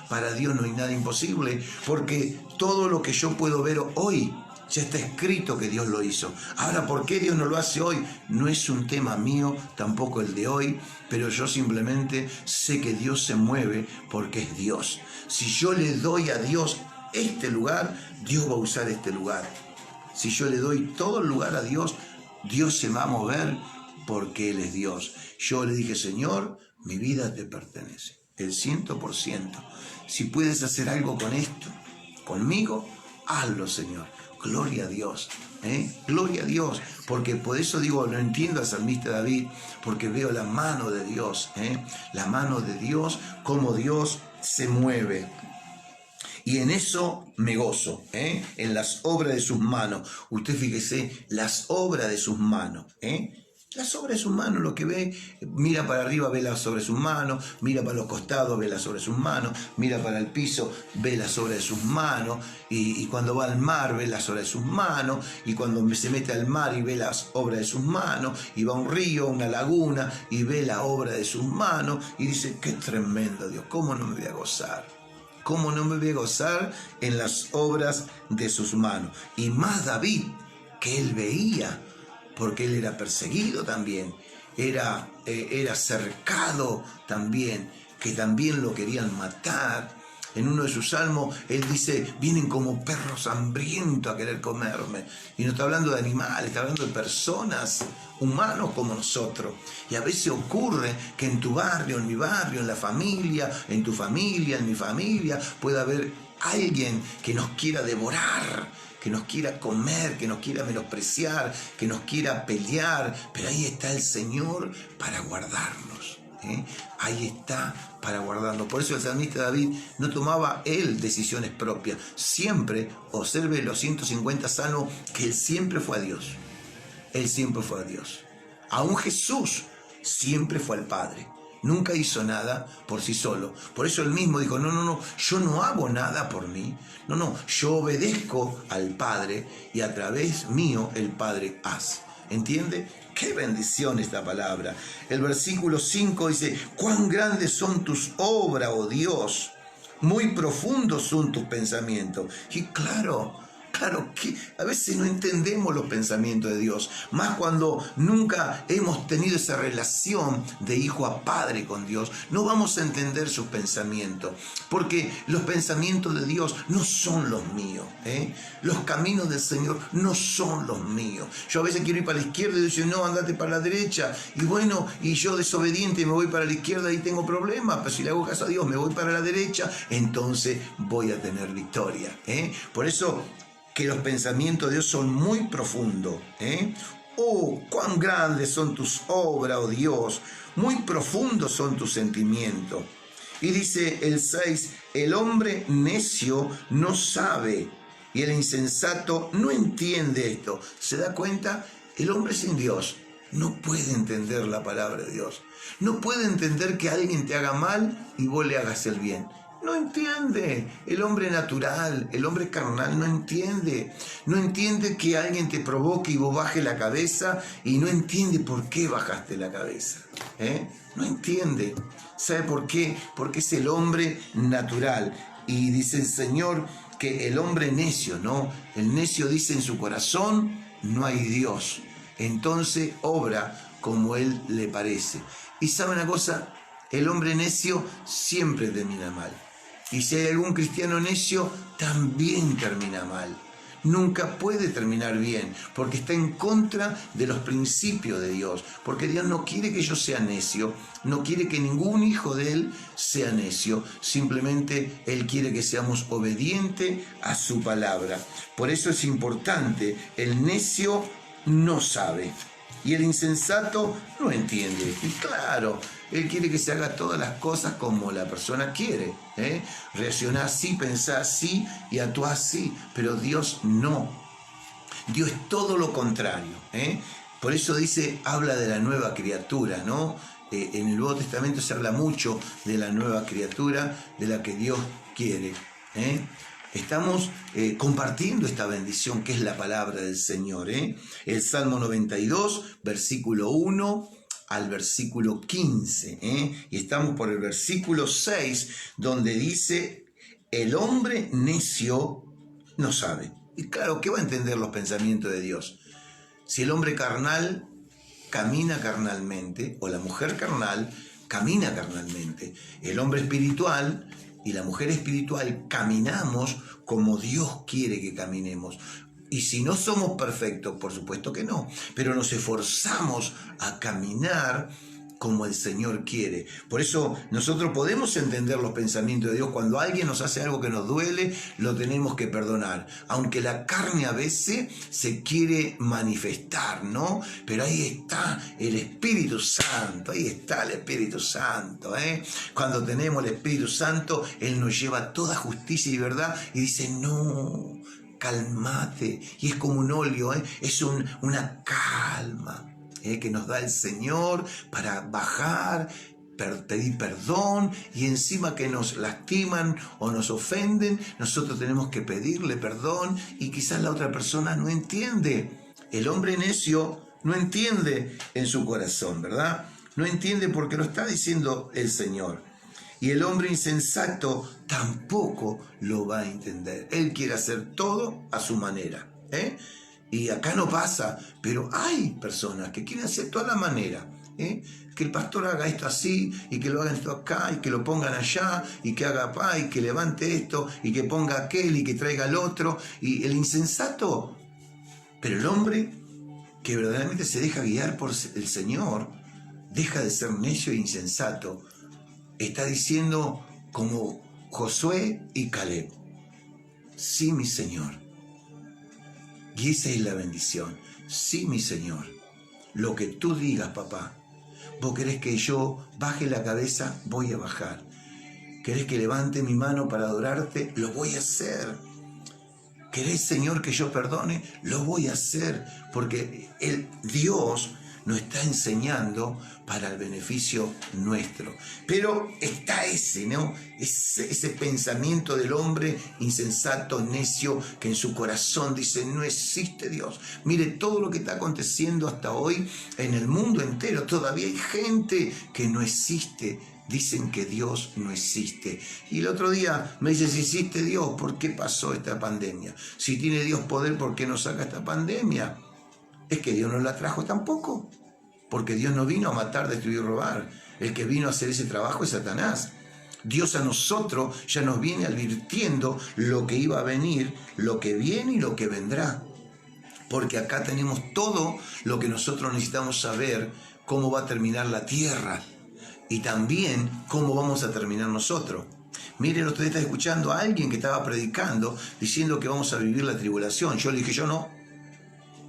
para Dios no hay nada imposible, porque todo lo que yo puedo ver hoy, ya está escrito que Dios lo hizo. Ahora, ¿por qué Dios no lo hace hoy? No es un tema mío, tampoco el de hoy, pero yo simplemente sé que Dios se mueve porque es Dios. Si yo le doy a Dios este lugar, Dios va a usar este lugar. Si yo le doy todo el lugar a Dios, Dios se va a mover porque Él es Dios. Yo le dije, Señor, mi vida te pertenece, el 100%. Si puedes hacer algo con esto, conmigo, hazlo, Señor. Gloria a Dios, gloria a Dios, porque por eso digo, lo entiendo al salmista David, porque veo la mano de Dios, la mano de Dios, cómo Dios se mueve. Y en eso me gozo, en las obras de sus manos. Usted fíjese, las obras de sus manos, las obras de sus manos, lo que ve, mira para arriba, ve las obras de sus manos, mira para los costados, ve las obras de sus manos, mira para el piso, ve las obras de sus manos, y cuando va al mar, ve las obras de sus manos, y cuando se mete al mar y ve las obras de sus manos, y va a un río, a una laguna, y ve la obra de sus manos, y dice, qué tremendo Dios, ¿cómo no me voy a gozar? ¿Cómo no me voy a gozar en las obras de sus manos? Y más David, que él veía, porque él era perseguido también, era cercado también, que también lo querían matar. En uno de sus salmos, él dice, vienen como perros hambrientos a querer comerme. Y no está hablando de animales, está hablando de personas, humanos como nosotros. Y a veces ocurre que en tu barrio, en mi barrio, en la familia, en tu familia, en mi familia, puede haber alguien que nos quiera devorar, que nos quiera comer, que nos quiera menospreciar, que nos quiera pelear, pero ahí está el Señor para guardarnos, ahí está para guardarnos. Por eso el salmista David no tomaba él decisiones propias, siempre, observe los 150 salmos, que él siempre fue a Dios, él siempre fue a Dios. Aún Jesús siempre fue al Padre. Nunca hizo nada por sí solo. Por eso él mismo dijo, no, yo no hago nada por mí. No, yo obedezco al Padre y a través mío el Padre hace. ¿Entiende? ¡Qué bendición esta palabra! El versículo 5 dice, cuán grandes son tus obras, oh Dios, muy profundos son tus pensamientos. Y claro que a veces no entendemos los pensamientos de Dios, más cuando nunca hemos tenido esa relación de hijo a padre con Dios, no vamos a entender sus pensamientos, porque los pensamientos de Dios no son los míos, los caminos del Señor no son los míos. Yo a veces quiero ir para la izquierda y digo, no, andate para la derecha, y bueno, y yo desobediente me voy para la izquierda y tengo problemas, pero si le hago caso a Dios me voy para la derecha, entonces voy a tener victoria. Por eso que los pensamientos de Dios son muy profundos. Oh, cuán grandes son tus obras, oh Dios, muy profundos son tus sentimientos. Y dice el 6, el hombre necio no sabe y el insensato no entiende esto. ¿Se da cuenta? El hombre sin Dios no puede entender la palabra de Dios. No puede entender que alguien te haga mal y vos le hagas el bien. No entiende. El hombre natural, el hombre carnal no entiende. No entiende que alguien te provoque y vos bajes la cabeza y no entiende por qué bajaste la cabeza. No entiende. ¿Sabe por qué? Porque es el hombre natural. Y dice el Señor que el hombre necio, ¿no? El necio dice en su corazón, no hay Dios. Entonces obra como él le parece. Y ¿sabe una cosa? El hombre necio siempre termina mal. Y si hay algún cristiano necio, también termina mal. Nunca puede terminar bien, porque está en contra de los principios de Dios. Porque Dios no quiere que yo sea necio, no quiere que ningún hijo de Él sea necio. Simplemente Él quiere que seamos obedientes a su palabra. Por eso es importante, el necio no sabe. Y el insensato no entiende. Y claro, él quiere que se haga todas las cosas como la persona quiere. Reaccionar así, pensar así y actuar así. Pero Dios no. Dios es todo lo contrario. Por eso dice, habla de la nueva criatura, ¿no? En el Nuevo Testamento se habla mucho de la nueva criatura, de la que Dios quiere. Estamos compartiendo esta bendición que es la palabra del Señor. El Salmo 92, versículo 1 al versículo 15. Y estamos por el versículo 6, donde dice, el hombre necio no sabe. Y claro, ¿qué va a entender los pensamientos de Dios? Si el hombre carnal camina carnalmente, o la mujer carnal camina carnalmente, el hombre espiritual y la mujer espiritual caminamos como Dios quiere que caminemos. Y si no somos perfectos, por supuesto que no, pero nos esforzamos a caminar como el Señor quiere. Por eso nosotros podemos entender los pensamientos de Dios. Cuando alguien nos hace algo que nos duele, lo tenemos que perdonar. Aunque la carne a veces se quiere manifestar, ¿no? Pero ahí está el Espíritu Santo, ahí está el Espíritu Santo. Cuando tenemos el Espíritu Santo, Él nos lleva a toda justicia y verdad y dice, no, cálmate. Y es como un óleo, es una calma que nos da el Señor para bajar, pedir perdón, y encima que nos lastiman o nos ofenden, nosotros tenemos que pedirle perdón y quizás la otra persona no entiende. El hombre necio no entiende en su corazón, ¿verdad? No entiende porque lo está diciendo el Señor. Y el hombre insensato tampoco lo va a entender. Él quiere hacer todo a su manera. Y acá no pasa, pero hay personas que quieren hacer toda la manera. Que el pastor haga esto así, y que lo hagan esto acá, y que lo pongan allá, y que haga acá, y que levante esto, y que ponga aquel, y que traiga el otro. Y el insensato, pero el hombre que verdaderamente se deja guiar por el Señor, deja de ser necio e insensato. Está diciendo como Josué y Caleb, sí, mi Señor. Y esa es la bendición. Sí, mi Señor. Lo que tú digas, papá. Vos querés que yo baje la cabeza, voy a bajar. Querés que levante mi mano para adorarte, lo voy a hacer. Querés, Señor, que yo perdone, lo voy a hacer. Porque el Dios nos está enseñando para el beneficio nuestro. Pero está ese, ¿no? Ese pensamiento del hombre insensato, necio, que en su corazón dice, no existe Dios. Mire todo lo que está aconteciendo hasta hoy en el mundo entero. Todavía hay gente que no existe. Dicen que Dios no existe. Y el otro día me dice, si existe Dios, ¿por qué pasó esta pandemia? Si tiene Dios poder, ¿por qué no saca esta pandemia? Es que Dios no la trajo tampoco. Porque Dios no vino a matar, destruir y robar. El que vino a hacer ese trabajo es Satanás. Dios a nosotros ya nos viene advirtiendo lo que iba a venir, lo que viene y lo que vendrá. Porque acá tenemos todo lo que nosotros necesitamos saber, cómo va a terminar la tierra y también cómo vamos a terminar nosotros. Mire, el otro día estaba escuchando a alguien que estaba predicando diciendo que vamos a vivir la tribulación. Yo le dije, yo no.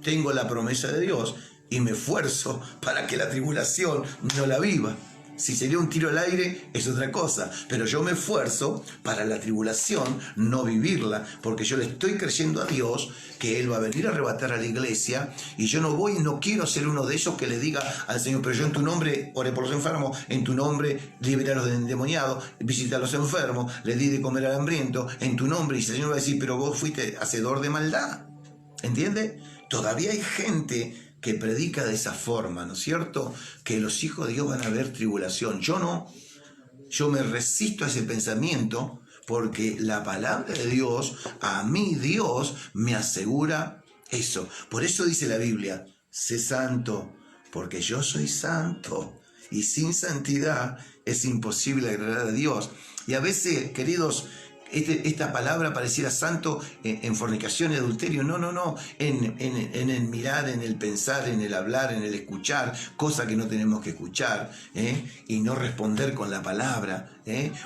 Tengo la promesa de Dios y me esfuerzo para que la tribulación no la viva. Si sería un tiro al aire es otra cosa, pero yo me esfuerzo para la tribulación no vivirla, porque yo le estoy creyendo a Dios que Él va a venir a arrebatar a la iglesia, y yo no quiero ser uno de esos que le diga al Señor, pero yo en tu nombre oré por los enfermos, en tu nombre liberé a los endemoniados, visité a los enfermos, le di de comer al hambriento, en tu nombre, y el Señor va a decir, pero vos fuiste hacedor de maldad. ¿Entiende? Todavía hay gente que predica de esa forma, ¿no es cierto? Que los hijos de Dios van a ver tribulación. Yo no. Yo me resisto a ese pensamiento porque la palabra de Dios, a mí Dios me asegura eso. Por eso dice la Biblia, sé santo, porque yo soy santo. Y sin santidad es imposible agradar a Dios. Y a veces, queridos, esta palabra pareciera santo en fornicación y adulterio. No. En el mirar, en el pensar, en el hablar, en el escuchar, cosa que no tenemos que escuchar, y no responder con la palabra,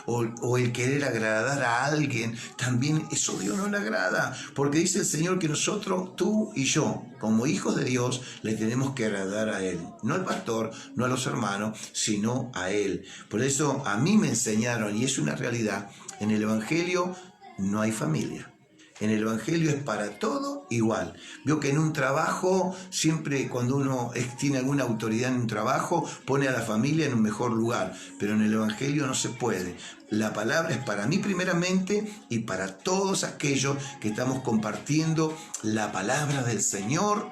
o el querer agradar a alguien, también eso Dios no le agrada, porque dice el Señor que nosotros, tú y yo, como hijos de Dios, le tenemos que agradar a Él, no al pastor, no a los hermanos, sino a Él. Por eso a mí me enseñaron, y es una realidad, en el Evangelio no hay familia. En el Evangelio es para todo igual. Veo que en un trabajo, siempre cuando uno tiene alguna autoridad en un trabajo, pone a la familia en un mejor lugar. Pero en el Evangelio no se puede. La palabra es para mí primeramente y para todos aquellos que estamos compartiendo la palabra del Señor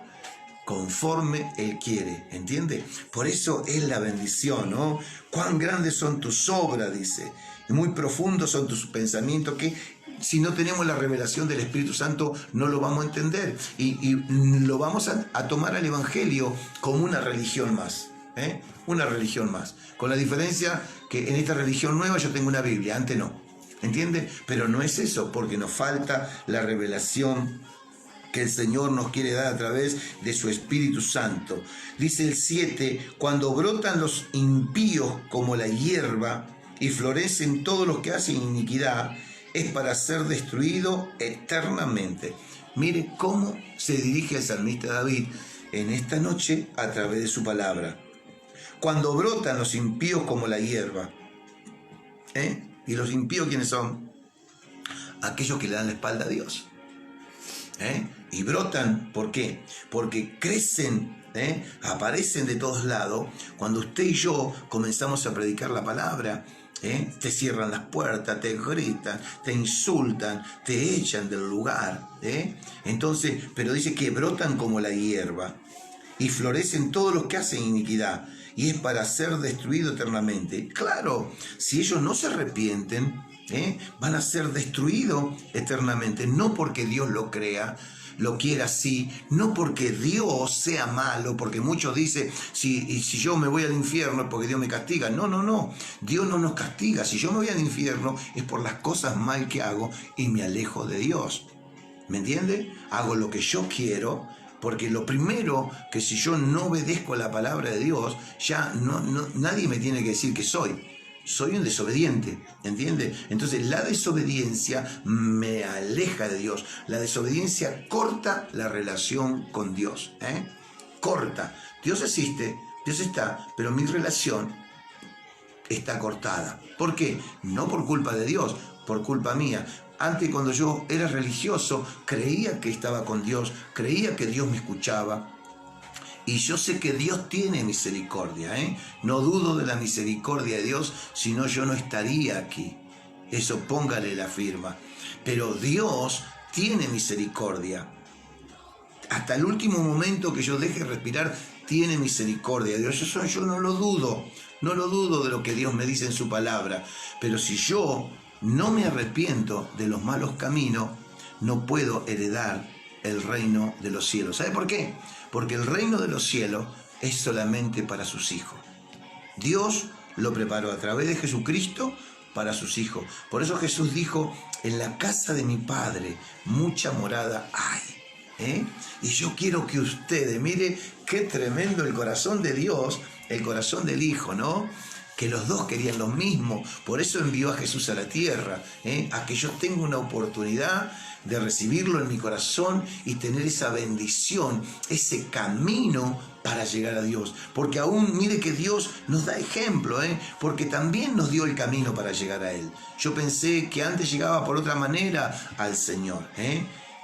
conforme Él quiere, ¿entiende? Por eso es la bendición, ¿no? Cuán grandes son tus obras, dice, y muy profundos son tus pensamientos, que si no tenemos la revelación del Espíritu Santo no lo vamos a entender, y lo vamos a tomar al Evangelio como una religión más, una religión más, con la diferencia que en esta religión nueva yo tengo una Biblia, antes no, ¿entiende? Pero no es eso, porque nos falta la revelación que el Señor nos quiere dar a través de su Espíritu Santo. Dice el 7, cuando brotan los impíos como la hierba y florecen todos los que hacen iniquidad, es para ser destruido eternamente. Mire cómo se dirige el salmista David en esta noche a través de su palabra. Cuando brotan los impíos como la hierba. ¿Y los impíos quiénes son? Aquellos que le dan la espalda a Dios. Y brotan, ¿por qué? Porque crecen, aparecen de todos lados. Cuando usted y yo comenzamos a predicar la palabra, te cierran las puertas, te gritan, te insultan, te echan del lugar. Entonces, pero dice que brotan como la hierba y florecen todos los que hacen iniquidad, y es para ser destruido eternamente. Claro, si ellos no se arrepienten, van a ser destruidos eternamente, no porque Dios lo crea, lo quiera así, no porque Dios sea malo, porque muchos dicen, si yo me voy al infierno es porque Dios me castiga. No, Dios no nos castiga. Si yo me voy al infierno es por las cosas mal que hago y me alejo de Dios. ¿Me entiende? Hago lo que yo quiero, porque lo primero, que si yo no obedezco a la palabra de Dios, ya nadie me tiene que decir que soy un desobediente, ¿entiende? Entonces la desobediencia me aleja de Dios. La desobediencia corta la relación con Dios, corta. Dios existe, Dios está, pero mi relación está cortada. ¿Por qué? No por culpa de Dios, por culpa mía. Antes, cuando yo era religioso, creía que estaba con Dios, creía que Dios me escuchaba. Y yo sé que Dios tiene misericordia, ¿eh? No dudo de la misericordia de Dios, si no yo no estaría aquí. Eso póngale la firma. Pero Dios tiene misericordia. Hasta el último momento que yo deje respirar, tiene misericordia. Dios, yo no lo dudo. No lo dudo de lo que Dios me dice en su palabra. Pero si yo no me arrepiento de los malos caminos, no puedo heredar el reino de los cielos. ¿Sabe por qué? Porque el reino de los cielos es solamente para sus hijos. Dios lo preparó a través de Jesucristo para sus hijos. Por eso Jesús dijo, en la casa de mi Padre mucha morada hay. Y yo quiero que ustedes, mire qué tremendo el corazón de Dios, el corazón del Hijo, ¿no? Que los dos querían lo mismo, por eso envió a Jesús a la tierra, a que yo tenga una oportunidad de recibirlo en mi corazón y tener esa bendición, ese camino para llegar a Dios. Porque aún, mire que Dios nos da ejemplo, porque también nos dio el camino para llegar a Él. Yo pensé que antes llegaba por otra manera al Señor,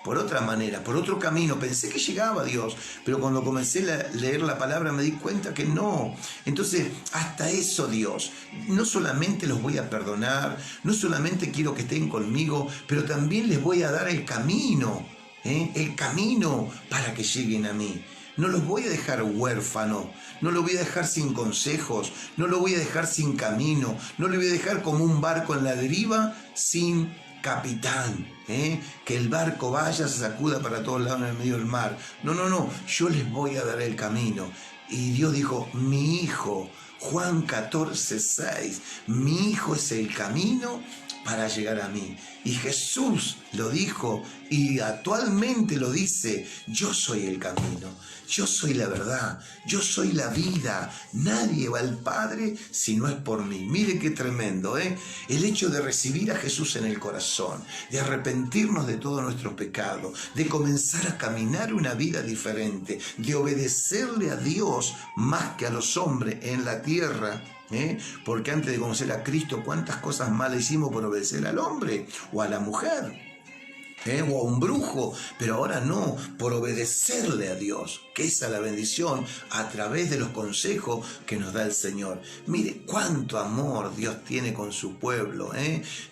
por otra manera, por otro camino. Pensé que llegaba a Dios, pero cuando comencé a leer la palabra me di cuenta que no. Entonces, hasta eso Dios, no solamente los voy a perdonar, no solamente quiero que estén conmigo, pero también les voy a dar el camino para que lleguen a mí. No los voy a dejar huérfanos, no los voy a dejar sin consejos, no los voy a dejar sin camino, no los voy a dejar como un barco en la deriva sin capitán, que el barco vaya, se sacuda para todos lados en el medio del mar. No, yo les voy a dar el camino. Y Dios dijo, mi hijo, Juan 14:6, mi hijo es el camino para llegar a mí. Y Jesús lo dijo y actualmente lo dice, yo soy el camino, yo soy la verdad, yo soy la vida, nadie va al Padre si no es por mí. Mire qué tremendo, el hecho de recibir a Jesús en el corazón, de arrepentirnos de todos nuestros pecados, de comenzar a caminar una vida diferente, de obedecerle a Dios más que a los hombres en la tierra. Porque antes de conocer a Cristo, cuántas cosas malas hicimos por obedecer al hombre o a la mujer, o a un brujo, pero ahora no, por obedecerle a Dios, que esa es la bendición a través de los consejos que nos da el Señor. Mire cuánto amor Dios tiene con su pueblo,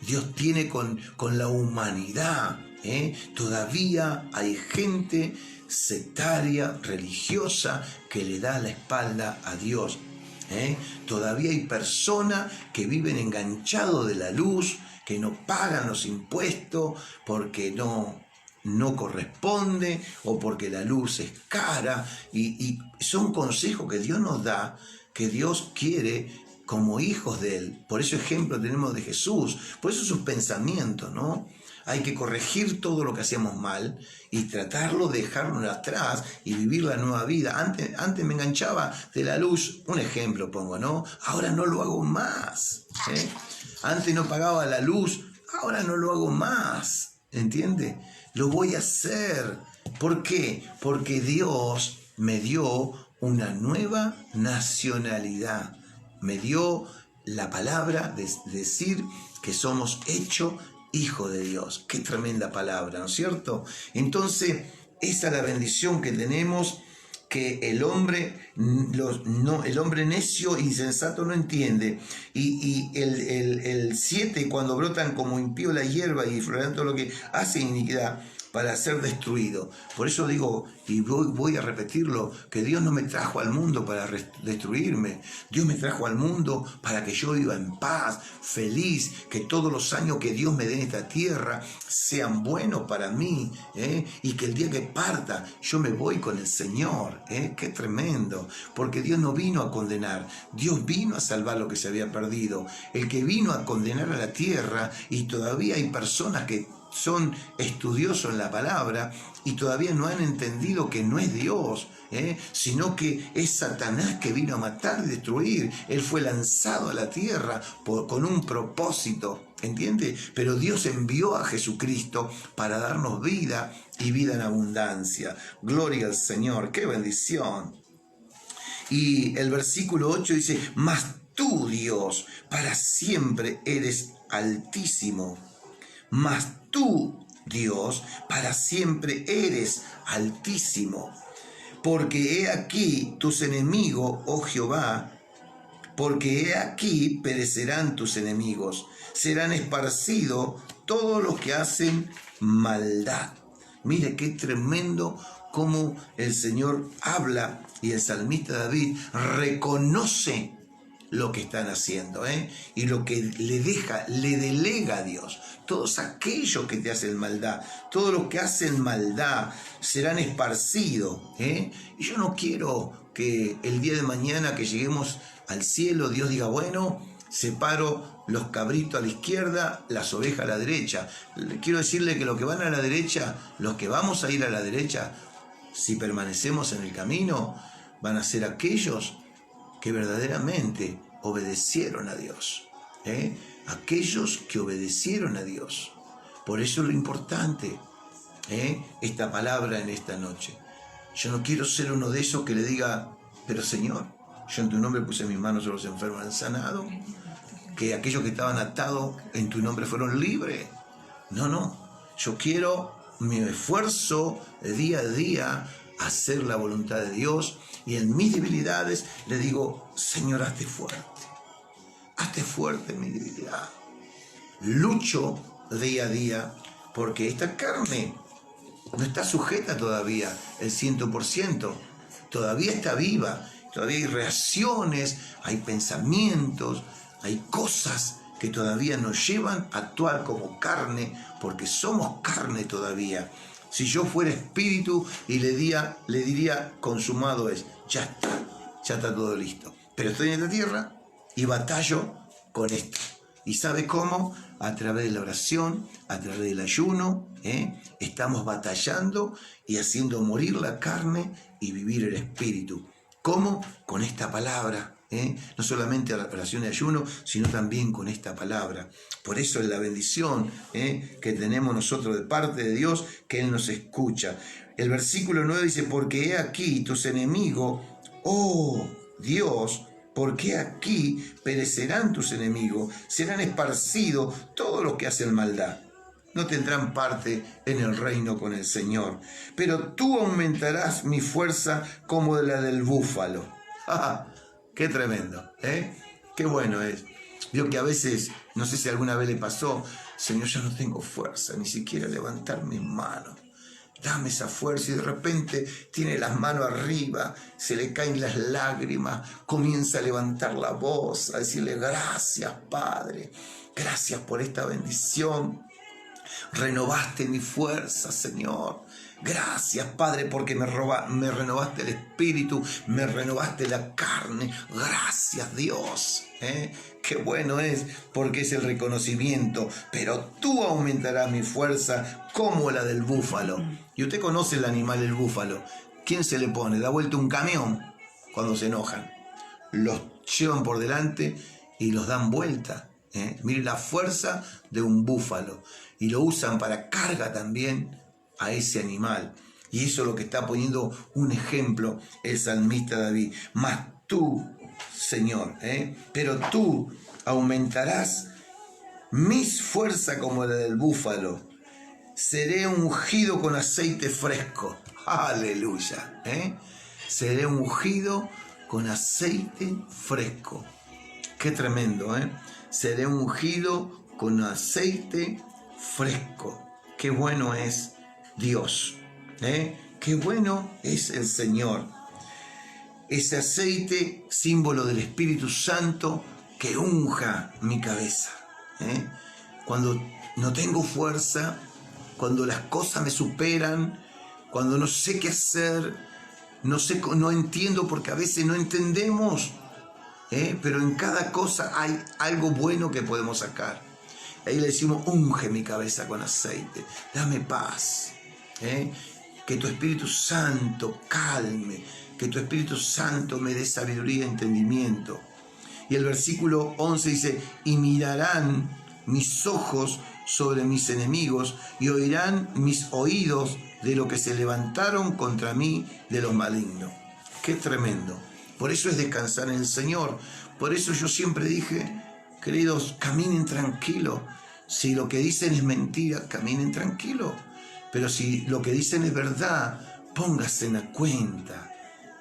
Dios tiene con la humanidad. Todavía hay gente sectaria, religiosa, que le da la espalda a Dios. Todavía hay personas que viven enganchados de la luz, que no pagan los impuestos porque no corresponde o porque la luz es cara, y son consejos que Dios nos da, que Dios quiere como hijos de Él. Por eso ejemplo tenemos de Jesús, por eso sus pensamientos, ¿no? Hay que corregir todo lo que hacíamos mal y tratarlo de dejarlo atrás y vivir la nueva vida. Antes me enganchaba de la luz, un ejemplo pongo, ¿no? Ahora no lo hago más. Antes no pagaba la luz, ahora no lo hago más. ¿Entiende? Lo voy a hacer. ¿Por qué? Porque Dios me dio una nueva nacionalidad. Me dio la palabra de decir que somos hechos hijo de Dios. Qué tremenda palabra, ¿no es cierto? Entonces, esa es la bendición que tenemos, que el hombre necio, insensato no entiende. Y el 7, cuando brotan como impío la hierba y florean todo lo que hace iniquidad, para ser destruido. Por eso digo, y voy a repetirlo, que Dios no me trajo al mundo para destruirme. Dios me trajo al mundo para que yo viva en paz, feliz, que todos los años que Dios me dé en esta tierra sean buenos para mí, y que el día que parta yo me voy con el Señor. Qué tremendo, porque Dios no vino a condenar, Dios vino a salvar lo que se había perdido. El que vino a condenar a la tierra, y todavía hay personas que son estudiosos en la palabra y todavía no han entendido que no es Dios, sino que es Satanás que vino a matar y destruir. Él fue lanzado a la tierra con un propósito, ¿entiende? Pero Dios envió a Jesucristo para darnos vida y vida en abundancia. Gloria al Señor, qué bendición. Y el versículo 8 dice, mas tú, Dios, para siempre eres altísimo. Mas tú, Dios, para siempre eres altísimo. porque he aquí tus enemigos, oh Jehová, porque he aquí perecerán tus enemigos, serán esparcidos todos los que hacen maldad. Mire qué tremendo cómo el Señor habla y el salmista David reconoce lo que están haciendo, y lo que le delega a Dios. Todos aquellos que te hacen maldad, todos los que hacen maldad serán esparcidos, y yo no quiero que el día de mañana que lleguemos al cielo Dios diga, bueno, separo los cabritos a la izquierda, las ovejas a la derecha. Quiero decirle que los que van a la derecha, los que vamos a ir a la derecha, si permanecemos en el camino, van a ser aquellos que verdaderamente obedecieron a Dios, aquellos que obedecieron a Dios. Por eso es lo importante, esta palabra en esta noche. Yo no quiero ser uno de esos que le diga, pero Señor, yo en tu nombre puse mis manos sobre los enfermos, han sanado, que aquellos que estaban atados en tu nombre fueron libres. No, yo quiero mi esfuerzo de día a día, hacer la voluntad de Dios, y en mis debilidades le digo, Señor, hazte fuerte en mi debilidad. Lucho día a día, porque esta carne no está sujeta todavía el 100%, todavía está viva, todavía hay reacciones, hay pensamientos, hay cosas que todavía nos llevan a actuar como carne, porque somos carne todavía. Si yo fuera espíritu y le diría, consumado es, ya está todo listo. Pero estoy en la tierra y batallo con esto. ¿Y sabe cómo? A través de la oración, a través del ayuno, estamos batallando y haciendo morir la carne y vivir el espíritu. ¿Cómo? Con esta palabra. No solamente oración y ayuno, sino también con esta palabra. Por eso es la bendición que tenemos nosotros de parte de Dios, que Él nos escucha. El versículo 9 dice, porque he aquí tus enemigos, oh Dios, porque aquí perecerán tus enemigos, serán esparcidos todos los que hacen maldad. No tendrán parte en el reino con el Señor. Pero tú aumentarás mi fuerza como la del búfalo. ¡Qué tremendo! ¡Qué bueno es! Vio que a veces, no sé si alguna vez le pasó, Señor, yo no tengo fuerza, ni siquiera levantar mis manos. Dame esa fuerza, y de repente tiene las manos arriba, se le caen las lágrimas, comienza a levantar la voz, a decirle, gracias Padre, gracias por esta bendición. Renovaste mi fuerza, Señor. Gracias, Padre, porque me renovaste el espíritu, me renovaste la carne. Gracias, Dios. Qué bueno es, porque es el reconocimiento. Pero tú aumentarás mi fuerza como la del búfalo. Y usted conoce el animal del búfalo. ¿Quién se le pone? Da vuelta un camión cuando se enojan. Los llevan por delante y los dan vuelta. Mire la fuerza de un búfalo. Y lo usan para carga también a ese animal. Y eso es lo que está poniendo un ejemplo el salmista David. Mas tú, Señor, pero tú aumentarás mis fuerzas como la del búfalo. Seré ungido con aceite fresco. Aleluya. Seré ungido con aceite fresco. Qué tremendo, Seré ungido con aceite fresco. Qué bueno es Dios, qué bueno es el Señor. Ese aceite, símbolo del Espíritu Santo, que unja mi cabeza. Cuando no tengo fuerza, cuando las cosas me superan, cuando no sé qué hacer, no entiendo, porque a veces no entendemos, pero en cada cosa hay algo bueno que podemos sacar. Ahí le decimos, unge mi cabeza con aceite, dame paz. Que tu Espíritu Santo calme, que tu Espíritu Santo me dé sabiduría y entendimiento. Y el versículo 11 dice, y mirarán mis ojos sobre mis enemigos y oirán mis oídos de lo que se levantaron contra mí de los malignos. Qué tremendo. Por eso es descansar en el Señor. Por eso yo siempre dije, queridos, caminen tranquilos. Si lo que dicen es mentira, caminen tranquilos. Pero si lo que dicen es verdad, pónganse en la cuenta.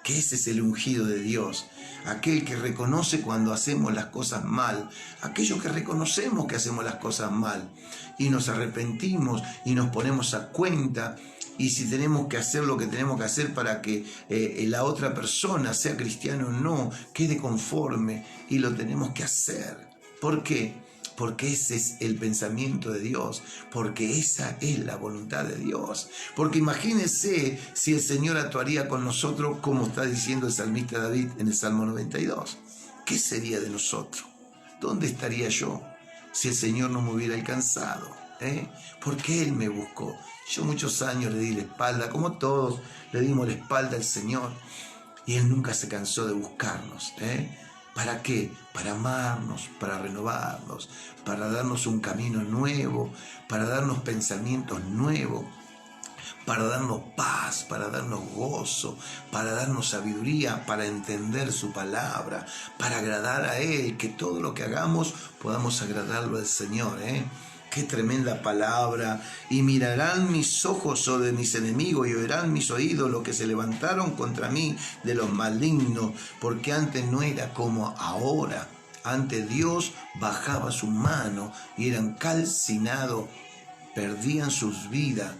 que ese es el ungido de Dios, aquel que reconoce cuando hacemos las cosas mal, aquellos que reconocemos que hacemos las cosas mal y nos arrepentimos y nos ponemos a cuenta, y si tenemos que hacer lo que tenemos que hacer para que la otra persona, sea cristiano o no, quede conforme, y lo tenemos que hacer. ¿Por qué? Porque ese es el pensamiento de Dios, porque esa es la voluntad de Dios. Porque imagínense si el Señor actuaría con nosotros como está diciendo el salmista David en el Salmo 92. ¿Qué sería de nosotros? ¿Dónde estaría yo si el Señor no me hubiera alcanzado? Porque Él me buscó. Yo muchos años le di la espalda, como todos le dimos la espalda al Señor, y Él nunca se cansó de buscarnos. ¿Para qué? Para amarnos, para renovarnos, para darnos un camino nuevo, para darnos pensamientos nuevos, para darnos paz, para darnos gozo, para darnos sabiduría, para entender su palabra, para agradar a Él, que todo lo que hagamos podamos agradarlo al Señor. Qué tremenda palabra. Y mirarán mis ojos sobre mis enemigos y oirán mis oídos los que se levantaron contra mí de los malignos, porque antes no era como ahora. Antes Dios bajaba su mano y eran calcinados, perdían sus vidas.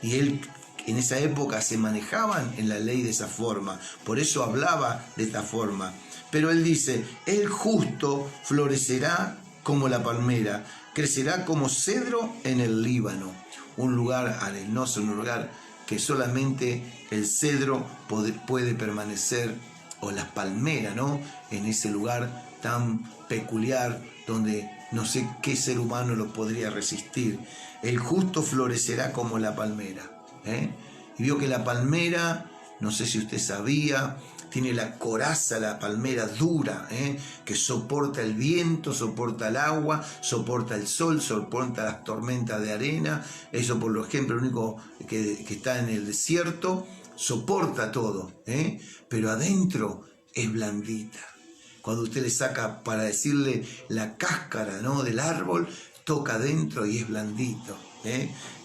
Y Él en esa época se manejaban en la ley de esa forma, por eso hablaba de esta forma. Pero Él dice, el justo florecerá como la palmera, crecerá como cedro en el Líbano, un lugar arenoso, un lugar que solamente el cedro puede permanecer, o las palmeras, ¿no? En ese lugar tan peculiar donde no sé qué ser humano lo podría resistir. El justo florecerá como la palmera. Y vio que la palmera, no sé si usted sabía, tiene la coraza, la palmera dura, que soporta el viento, soporta el agua, soporta el sol, soporta las tormentas de arena. Eso, por ejemplo, el único que está en el desierto, soporta todo, pero adentro es blandita. Cuando usted le saca, para decirle, la cáscara, ¿no?, del árbol, toca adentro y es blandito.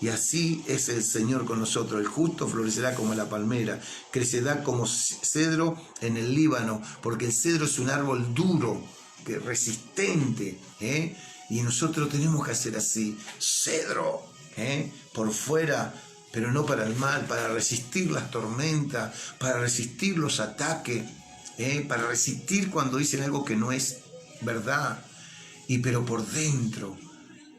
Y así es el Señor con nosotros. El justo florecerá como la palmera, crecerá como cedro en el Líbano, porque el cedro es un árbol duro, resistente, y nosotros tenemos que hacer así, cedro, por fuera, pero no para el mal, para resistir las tormentas, para resistir los ataques, para resistir cuando dicen algo que no es verdad, pero por dentro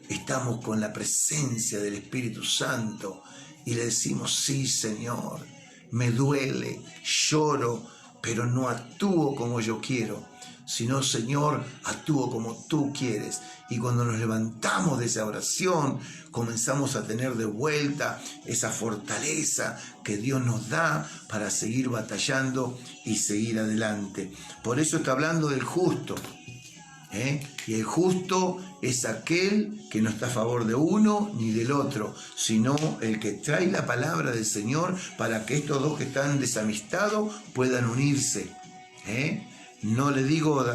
estamos con la presencia del Espíritu Santo y le decimos, sí, Señor, me duele, lloro, pero no actúo como yo quiero, sino, Señor, actúo como tú quieres. Y cuando nos levantamos de esa oración, comenzamos a tener de vuelta esa fortaleza que Dios nos da para seguir batallando y seguir adelante. Por eso está hablando del justo. Y el justo es aquel que no está a favor de uno ni del otro, sino el que trae la palabra del Señor para que estos dos que están desamistados puedan unirse. No le digo,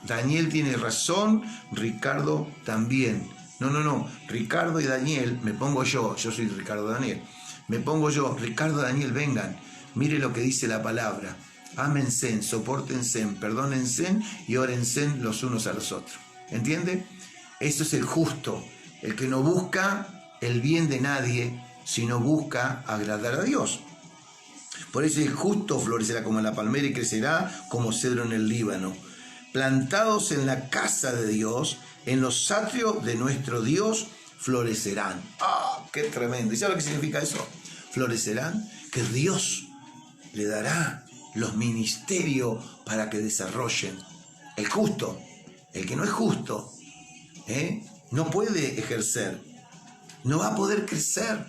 Daniel tiene razón, Ricardo también. No, Ricardo y Daniel, me pongo yo soy Ricardo Daniel, me pongo yo, Ricardo, Daniel, vengan, mire lo que dice la palabra. Ámense, sopórtense, perdónense y órense los unos a los otros. ¿Entiende? Eso es el justo, el que no busca el bien de nadie, sino busca agradar a Dios. Por eso el justo florecerá como la palmera y crecerá como cedro en el Líbano. Plantados en la casa de Dios, en los atrios de nuestro Dios, florecerán. ¡Ah, qué tremendo! ¿Y sabe lo que significa eso? Florecerán, que Dios le dará los ministerios para que desarrollen. El justo, el que no es justo, no puede ejercer, no va a poder crecer,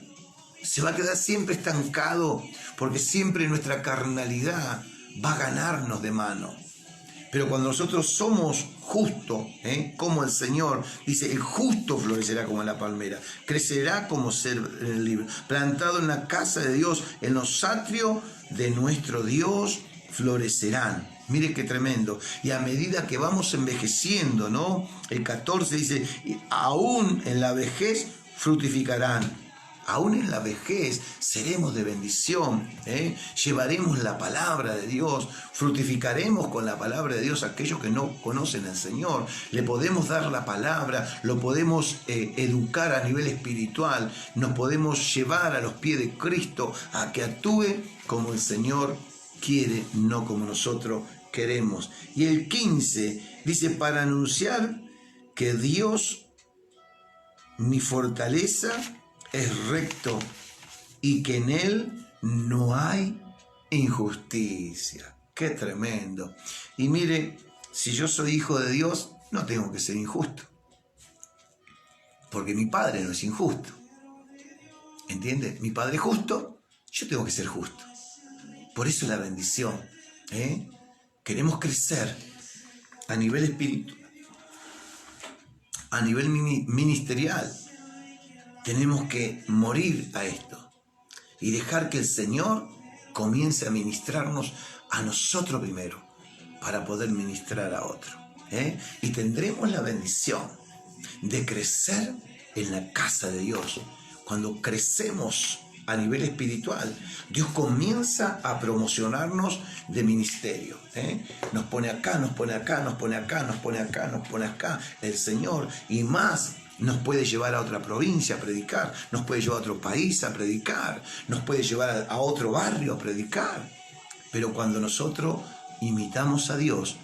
se va a quedar siempre estancado, porque siempre nuestra carnalidad va a ganarnos de mano. Pero cuando nosotros somos justos, como el Señor dice, el justo florecerá como la palmera, crecerá como cedro en el Líbano, plantado en la casa de Dios, en los atrios de nuestro Dios florecerán. Mire qué tremendo. Y a medida que vamos envejeciendo, ¿no? El 14 dice, aún en la vejez fructificarán. aún en la vejez seremos de bendición, llevaremos la palabra de Dios, fructificaremos con la palabra de Dios a aquellos que no conocen al Señor, le podemos dar la palabra, lo podemos educar a nivel espiritual, nos podemos llevar a los pies de Cristo a que actúe como el Señor quiere, no como nosotros queremos. Y el 15 dice, para anunciar que Dios, mi fortaleza, es recto y que en Él no hay injusticia. ¡Qué tremendo! Y mire, si yo soy hijo de Dios, no tengo que ser injusto, porque mi Padre no es injusto. ¿Entiende? Mi Padre es justo, yo tengo que ser justo. Por eso la bendición. Queremos crecer a nivel espiritual, a nivel ministerial. Tenemos que morir a esto y dejar que el Señor comience a ministrarnos a nosotros primero para poder ministrar a otro. Y tendremos la bendición de crecer en la casa de Dios. Cuando crecemos a nivel espiritual, Dios comienza a promocionarnos de ministerio. Nos pone acá, nos pone acá, nos pone acá, nos pone acá, nos pone acá el Señor, y más. Nos puede llevar a otra provincia a predicar, nos puede llevar a otro país a predicar, nos puede llevar a otro barrio a predicar. Pero cuando nosotros imitamos a Dios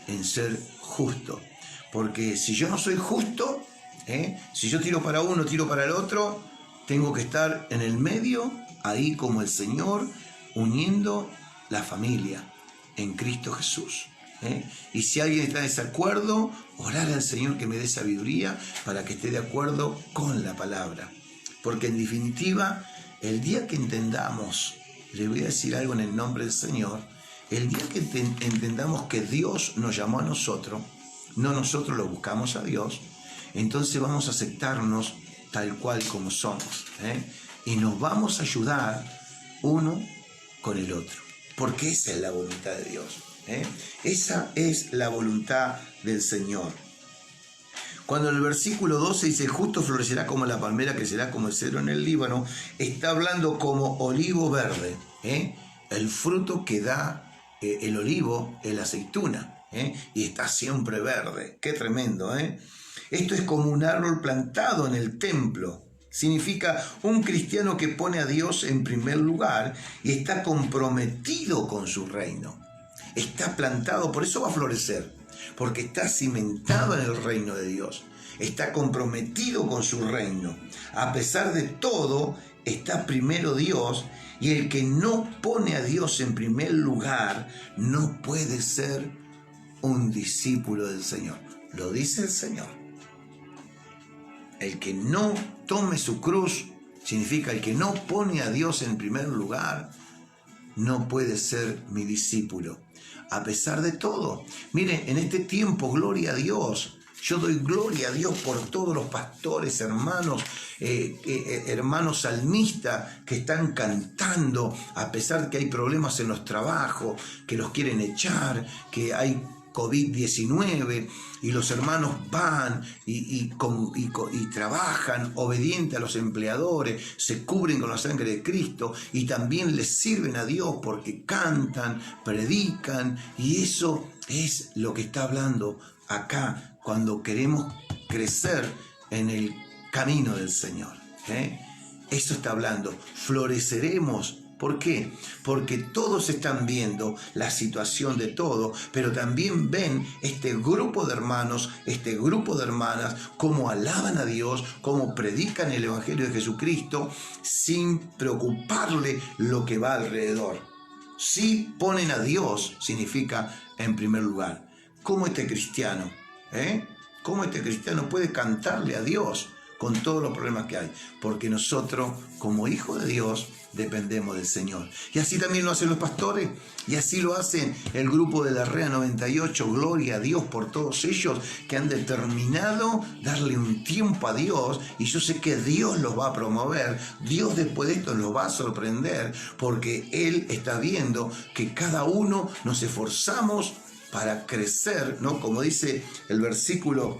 en ser justo, porque si yo no soy justo, si yo tiro para uno, tiro para el otro, tengo que estar en el medio, ahí como el Señor, uniendo la familia en Cristo Jesús. Y si alguien está en desacuerdo, orar al Señor que me dé sabiduría para que esté de acuerdo con la palabra. Porque en definitiva, el día que entendamos, le voy a decir algo en el nombre del Señor, el día que entendamos que Dios nos llamó a nosotros, no nosotros lo buscamos a Dios, entonces vamos a aceptarnos tal cual como somos, y nos vamos a ayudar uno con el otro, porque esa es la voluntad de Dios. Esa es la voluntad del Señor. Cuando en el versículo 12 dice, el justo florecerá como la palmera, que será como el cedro en el Líbano, está hablando como olivo verde, el fruto que da el olivo es la aceituna, y está siempre verde. Qué tremendo. Esto es como un árbol plantado en el templo. Significa un cristiano que pone a Dios en primer lugar y está comprometido con su reino. Está plantado, por eso va a florecer, porque está cimentado en el reino de Dios. Está comprometido con su reino. A pesar de todo, está primero Dios, y el que no pone a Dios en primer lugar no puede ser un discípulo del Señor. Lo dice el Señor. El que no tome su cruz, significa el que no pone a Dios en primer lugar, no puede ser mi discípulo. A pesar de todo, mire, en este tiempo, gloria a Dios, yo doy gloria a Dios por todos los pastores, hermanos, hermanos salmistas que están cantando, a pesar de que hay problemas en los trabajos, que los quieren echar, que hay COVID-19, y los hermanos van y trabajan obediente a los empleadores, se cubren con la sangre de Cristo y también les sirven a Dios porque cantan, predican, y eso es lo que está hablando acá cuando queremos crecer en el camino del Señor. Eso está hablando, floreceremos. ¿Por qué? Porque todos están viendo la situación de todo, pero también ven este grupo de hermanos, este grupo de hermanas, cómo alaban a Dios, cómo predican el Evangelio de Jesucristo sin preocuparle lo que va alrededor. Si ponen a Dios, significa en primer lugar. ¿Cómo este cristiano? ¿Cómo este cristiano puede cantarle a Dios con todos los problemas que hay? Porque nosotros, como hijos de Dios, dependemos del Señor. Y así también lo hacen los pastores, y así lo hacen el grupo de la REA 98. Gloria a Dios por todos ellos que han determinado darle un tiempo a Dios, y yo sé que Dios los va a promover. Dios después de esto los va a sorprender, porque Él está viendo que cada uno nos esforzamos para crecer, ¿no? Como dice el versículo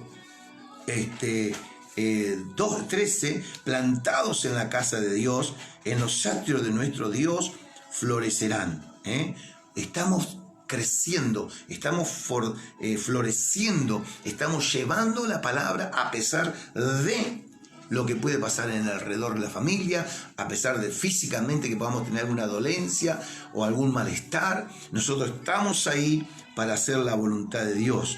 2:13, plantados en la casa de Dios, en los atrios de nuestro Dios, florecerán. Estamos creciendo, estamos floreciendo, estamos llevando la palabra a pesar de lo que puede pasar en el alrededor de la familia, a pesar de físicamente que podamos tener alguna dolencia o algún malestar. Nosotros estamos ahí para hacer la voluntad de Dios.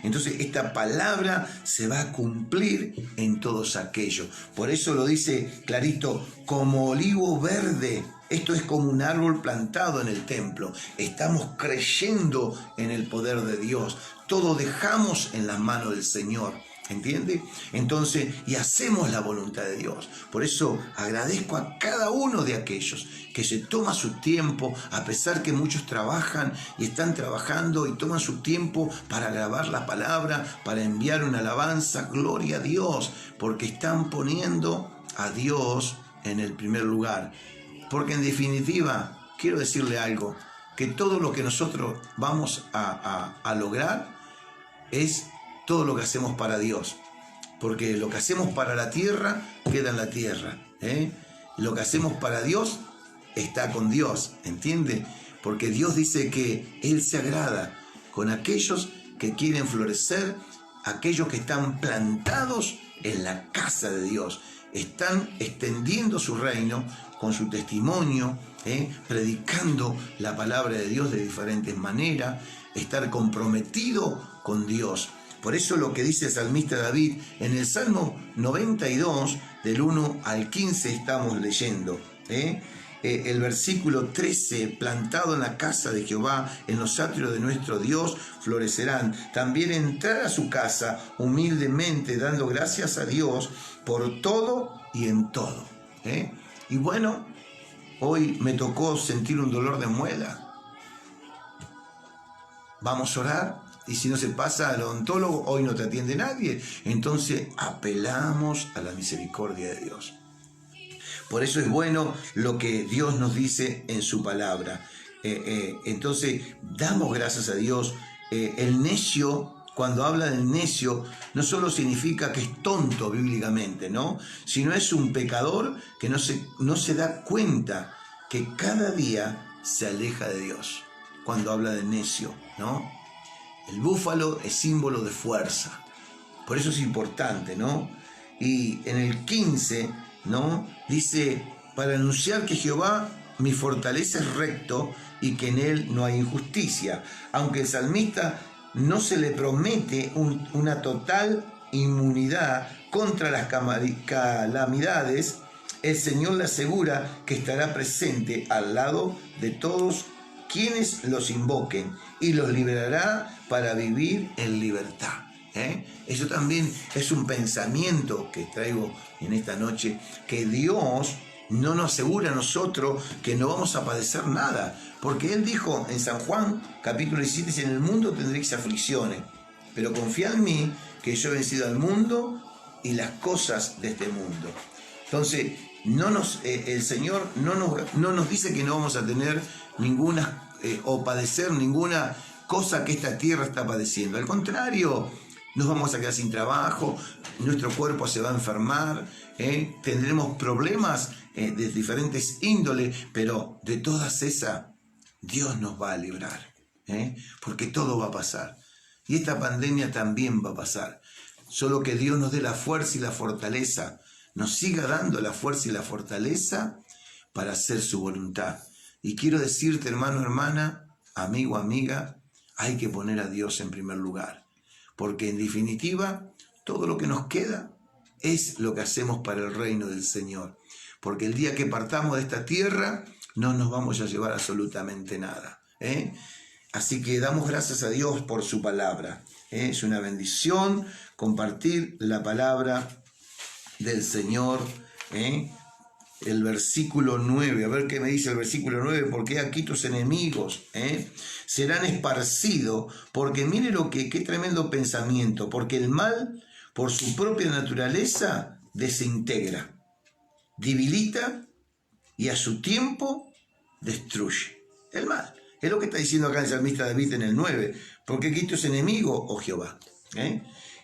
Entonces esta palabra se va a cumplir en todos aquellos. Por eso lo dice clarito, como olivo verde. Esto es como un árbol plantado en el templo. Estamos creyendo en el poder de Dios. Todo dejamos en las manos del Señor. ¿Entiende? Entonces, y hacemos la voluntad de Dios. Por eso agradezco a cada uno de aquellos que se toma su tiempo, a pesar que muchos trabajan y están trabajando y toman su tiempo para grabar la palabra, para enviar una alabanza. Gloria a Dios, porque están poniendo a Dios en el primer lugar. Porque en definitiva, quiero decirle algo, que todo lo que nosotros vamos a lograr es todo lo que hacemos para Dios, porque lo que hacemos para la tierra queda en la tierra, Lo que hacemos para Dios está con Dios, ¿entiende? Porque Dios dice que Él se agrada con aquellos que quieren florecer, aquellos que están plantados en la casa de Dios, están extendiendo su reino con su testimonio, predicando la palabra de Dios de diferentes maneras, estar comprometido con Dios. Por eso lo que dice el salmista David en el Salmo 92, del 1 al 15 estamos leyendo. El versículo 13, plantado en la casa de Jehová, en los atrios de nuestro Dios, florecerán. También entrar a su casa humildemente, dando gracias a Dios por todo y en todo. Y bueno, hoy me tocó sentir un dolor de muela. Vamos a orar. Y si no se pasa al odontólogo, hoy no te atiende nadie. Entonces apelamos a la misericordia de Dios. Por eso es bueno lo que Dios nos dice en su palabra. Entonces damos gracias a Dios. El necio, cuando habla del necio, no solo significa que es tonto bíblicamente, ¿no? Sino es un pecador que no se da cuenta que cada día se aleja de Dios. Cuando habla de necio, ¿no? El búfalo es símbolo de fuerza. Por eso es importante, ¿no? Y en el 15, ¿no? Dice, para anunciar que Jehová mi fortaleza es recto y que en él no hay injusticia. Aunque el salmista no se le promete una total inmunidad contra las calamidades, el Señor le asegura que estará presente al lado de todos quienes los invoquen y los liberará para vivir en libertad. Eso también es un pensamiento que traigo en esta noche, que Dios no nos asegura a nosotros que no vamos a padecer nada, porque Él dijo en San Juan capítulo 17, dice, en el mundo tendréis aflicciones, pero confiad en mí que yo he vencido al mundo y las cosas de este mundo. Entonces, el Señor no nos dice que no vamos a tener ninguna o padecer ninguna cosa que esta tierra está padeciendo. Al contrario, nos vamos a quedar sin trabajo, nuestro cuerpo se va a enfermar, tendremos problemas de diferentes índoles, pero de todas esas Dios nos va a librar, porque todo va a pasar. Y esta pandemia también va a pasar. Solo que Dios nos dé la fuerza y la fortaleza, nos siga dando la fuerza y la fortaleza para hacer su voluntad. Y quiero decirte, hermano, hermana, amigo, amiga, hay que poner a Dios en primer lugar. Porque en definitiva, todo lo que nos queda es lo que hacemos para el reino del Señor. Porque el día que partamos de esta tierra, no nos vamos a llevar absolutamente nada. Así que damos gracias a Dios por su palabra. Es una bendición compartir la palabra del Señor. El versículo 9, a ver qué me dice el versículo 9, porque aquí tus enemigos serán esparcidos, porque mire qué tremendo pensamiento, porque el mal por su propia naturaleza desintegra, debilita y a su tiempo destruye. El mal, es lo que está diciendo acá el salmista David en el 9, porque aquí tus enemigos, oh Jehová.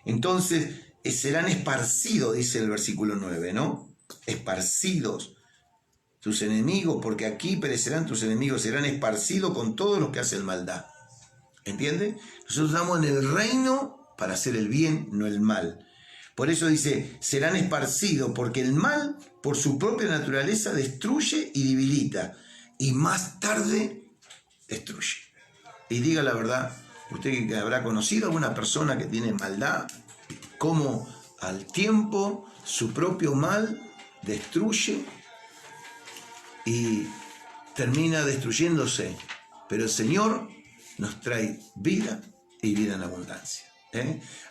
Entonces, serán esparcidos, dice el versículo 9, ¿no? Esparcidos tus enemigos, porque aquí perecerán tus enemigos, serán esparcidos con todos los que hacen maldad. ¿Entiende? Nosotros estamos en el reino para hacer el bien, no el mal. Por eso dice, serán esparcidos, porque el mal, por su propia naturaleza, destruye y debilita, y más tarde destruye. Y diga la verdad, usted que habrá conocido a alguna persona que tiene maldad, cómo al tiempo su propio mal destruye y termina destruyéndose. Pero el Señor nos trae vida y vida en abundancia.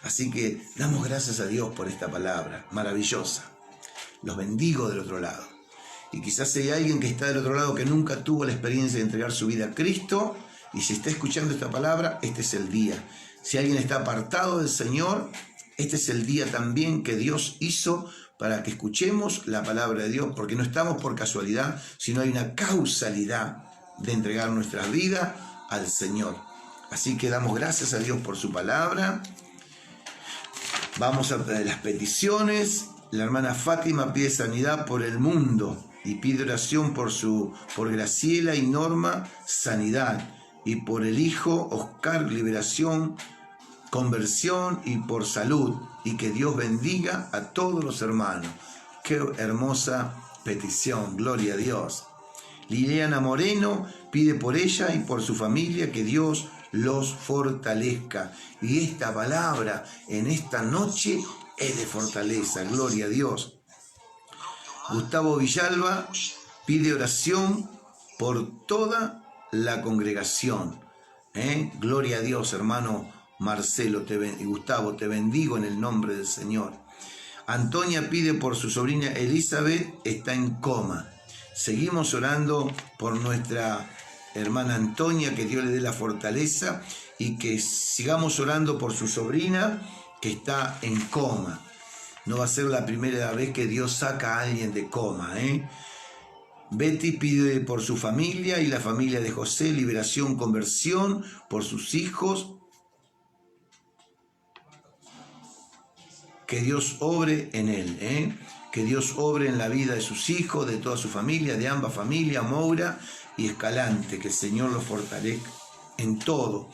Así que damos gracias a Dios por esta palabra maravillosa. Los bendigo del otro lado. Y quizás hay alguien que está del otro lado que nunca tuvo la experiencia de entregar su vida a Cristo, y si está escuchando esta palabra, este es el día. Si alguien está apartado del Señor, este es el día también que Dios hizo para que escuchemos la palabra de Dios, porque no estamos por casualidad, sino hay una causalidad de entregar nuestra vida al Señor. Así que damos gracias a Dios por su palabra. Vamos a las peticiones. La hermana Fátima pide sanidad por el mundo y pide oración por Graciela y Norma, sanidad. Y por el hijo Oscar, liberación, conversión, y por salud. Y que Dios bendiga a todos los hermanos. Qué hermosa petición, gloria a Dios. Liliana Moreno pide por ella y por su familia que Dios los fortalezca. Y esta palabra en esta noche es de fortaleza, gloria a Dios. Gustavo Villalba pide oración por toda la congregación. Gloria a Dios, hermano Marcelo y Gustavo, te bendigo en el nombre del Señor. Antonia pide por su sobrina Elizabeth, está en coma. Seguimos orando por nuestra hermana Antonia, que Dios le dé la fortaleza, y que sigamos orando por su sobrina que está en coma. No va a ser la primera vez que Dios saca a alguien de coma. Betty pide por su familia y la familia de José, liberación, conversión, por sus hijos. Que Dios obre en él, que Dios obre en la vida de sus hijos, de toda su familia, de ambas familias, Moura y Escalante, que el Señor los fortalezca en todo.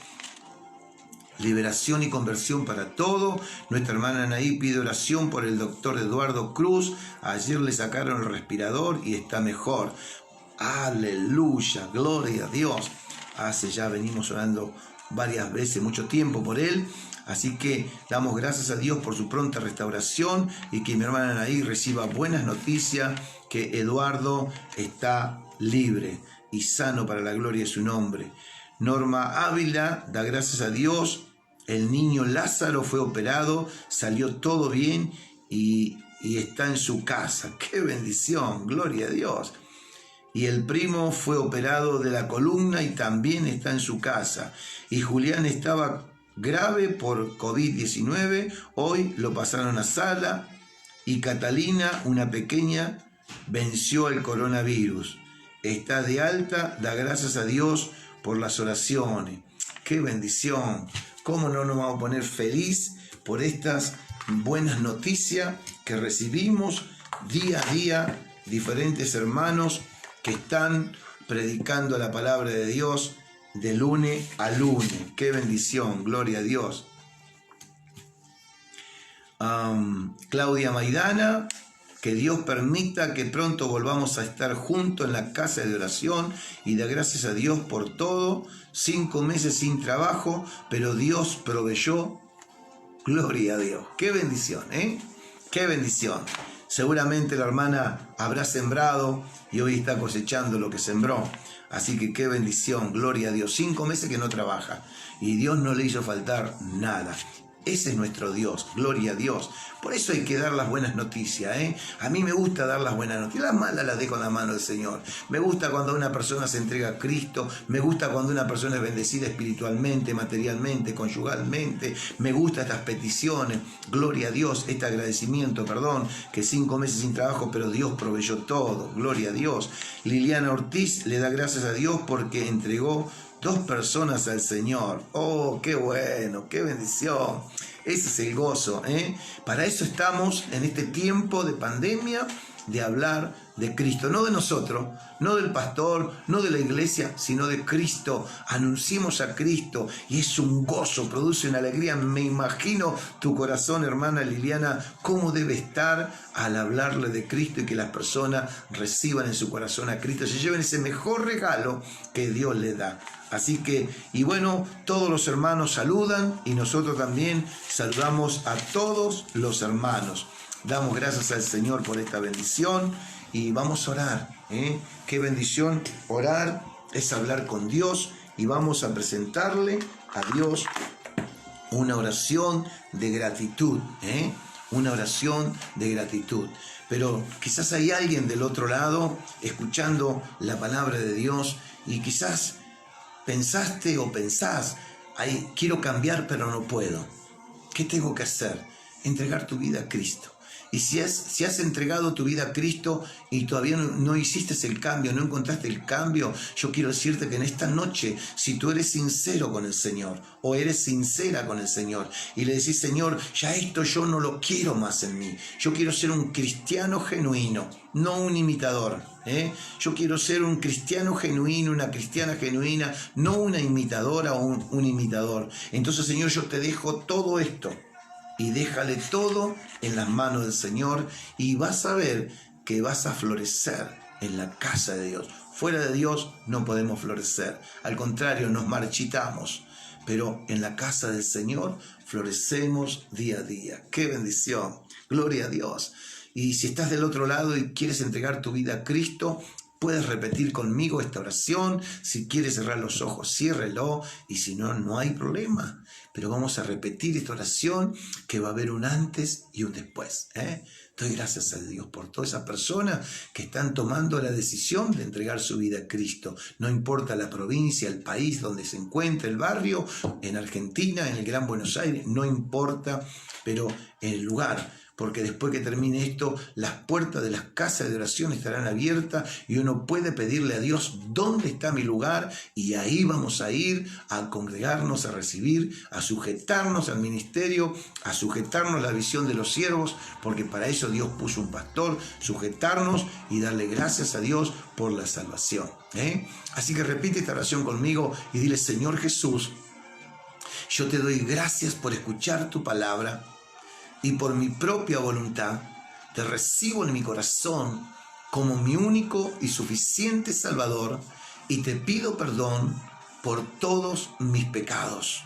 Liberación y conversión para todo. Nuestra hermana Anaí pide oración por el doctor Eduardo Cruz. Ayer le sacaron el respirador y está mejor. Aleluya, gloria a Dios. Ya venimos orando varias veces, mucho tiempo por él. Así que damos gracias a Dios por su pronta restauración y que mi hermana Anaí reciba buenas noticias, que Eduardo está libre y sano para la gloria de su nombre. Norma Ávila da gracias a Dios. El niño Lázaro fue operado, salió todo bien y está en su casa. ¡Qué bendición! ¡Gloria a Dios! Y el primo fue operado de la columna y también está en su casa. Y Julián estaba grave por COVID-19, hoy lo pasaron a sala. Y Catalina, una pequeña, venció el coronavirus. Está de alta, da gracias a Dios por las oraciones. ¡Qué bendición! ¿Cómo no nos vamos a poner feliz por estas buenas noticias que recibimos día a día? Diferentes hermanos que están predicando la palabra de Dios de lunes a lunes. ¡Qué bendición! ¡Gloria a Dios! Claudia Maidana, que Dios permita que pronto volvamos a estar juntos en la casa de oración, y da gracias a Dios por todo. 5 meses sin trabajo, pero Dios proveyó. Gloria a Dios. ¡Qué bendición! ¡Qué bendición! Seguramente la hermana habrá sembrado y hoy está cosechando lo que sembró. Así que qué bendición, gloria a Dios. 5 meses que no trabaja y Dios no le hizo faltar nada. Ese es nuestro Dios, gloria a Dios. Por eso hay que dar las buenas noticias. A mí me gusta dar las buenas noticias. Las malas las dejo en la mano del Señor. Me gusta cuando una persona se entrega a Cristo. Me gusta cuando una persona es bendecida espiritualmente, materialmente, conyugalmente. Me gustan estas peticiones. Gloria a Dios, este agradecimiento, que 5 meses sin trabajo, pero Dios proveyó todo. Gloria a Dios. Liliana Ortiz le da gracias a Dios porque entregó 2 personas al Señor. ¡Oh, qué bueno! ¡Qué bendición! Ese es el gozo, ¿eh? Para eso estamos en este tiempo de pandemia, de hablar de Cristo, no de nosotros, no del pastor, no de la iglesia, sino de Cristo. Anunciemos a Cristo y es un gozo, produce una alegría. Me imagino tu corazón, hermana Liliana, cómo debe estar al hablarle de Cristo y que las personas reciban en su corazón a Cristo, se lleven ese mejor regalo que Dios le da. Así que, y bueno, todos los hermanos saludan y nosotros también saludamos a todos los hermanos. Damos gracias al Señor por esta bendición y vamos a orar. Qué bendición orar, es hablar con Dios y vamos a presentarle a Dios una oración de gratitud. Una oración de gratitud. Pero quizás hay alguien del otro lado escuchando la palabra de Dios y quizás pensaste o pensás, ay, quiero cambiar pero no puedo. ¿Qué tengo que hacer? Entregar tu vida a Cristo. Y si has entregado tu vida a Cristo y todavía no hiciste el cambio, no encontraste el cambio, yo quiero decirte que en esta noche, si tú eres sincero con el Señor o eres sincera con el Señor y le decís, Señor, ya esto yo no lo quiero más en mí. Yo quiero ser un cristiano genuino, no un imitador. Yo quiero ser un cristiano genuino, una cristiana genuina, no una imitadora o un imitador. Entonces, Señor, yo te dejo todo esto. Y déjale todo en las manos del Señor y vas a ver que vas a florecer en la casa de Dios. Fuera de Dios no podemos florecer. Al contrario, nos marchitamos. Pero en la casa del Señor florecemos día a día. ¡Qué bendición! Gloria a Dios. Y si estás del otro lado y quieres entregar tu vida a Cristo, puedes repetir conmigo esta oración. Si quieres cerrar los ojos, ciérrelo. Y si no, no hay problema. Pero vamos a repetir esta oración que va a haber un antes y un después. Doy gracias a Dios por todas esas personas que están tomando la decisión de entregar su vida a Cristo. No importa la provincia, el país donde se encuentre, el barrio, en Argentina, en el Gran Buenos Aires, no importa, pero en el lugar. Porque después que termine esto, las puertas de las casas de oración estarán abiertas y uno puede pedirle a Dios dónde está mi lugar y ahí vamos a ir a congregarnos, a recibir, a sujetarnos al ministerio, a sujetarnos a la visión de los siervos, porque para eso Dios puso un pastor, sujetarnos y darle gracias a Dios por la salvación. Así que repite esta oración conmigo y dile, Señor Jesús, yo te doy gracias por escuchar tu palabra. Y por mi propia voluntad te recibo en mi corazón como mi único y suficiente Salvador y te pido perdón por todos mis pecados.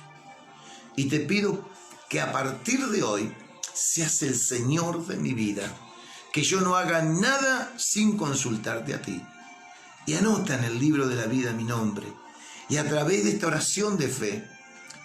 Y te pido que a partir de hoy seas el Señor de mi vida, que yo no haga nada sin consultarte a ti. Y anota en el libro de la vida mi nombre. Y a través de esta oración de fe,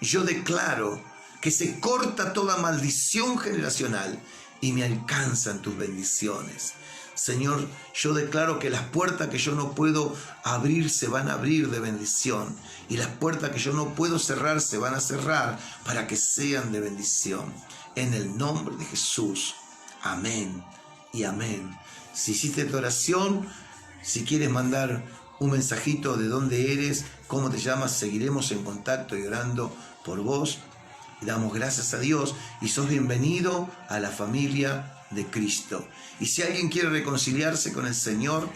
yo declaro que se corta toda maldición generacional y me alcanzan tus bendiciones. Señor, yo declaro que las puertas que yo no puedo abrir se van a abrir de bendición y las puertas que yo no puedo cerrar se van a cerrar para que sean de bendición. En el nombre de Jesús. Amén y amén. Si hiciste tu oración, si quieres mandar un mensajito de dónde eres, cómo te llamas, seguiremos en contacto y orando por vos. Y damos gracias a Dios y sos bienvenido a la familia de Cristo. Y si alguien quiere reconciliarse con el Señor,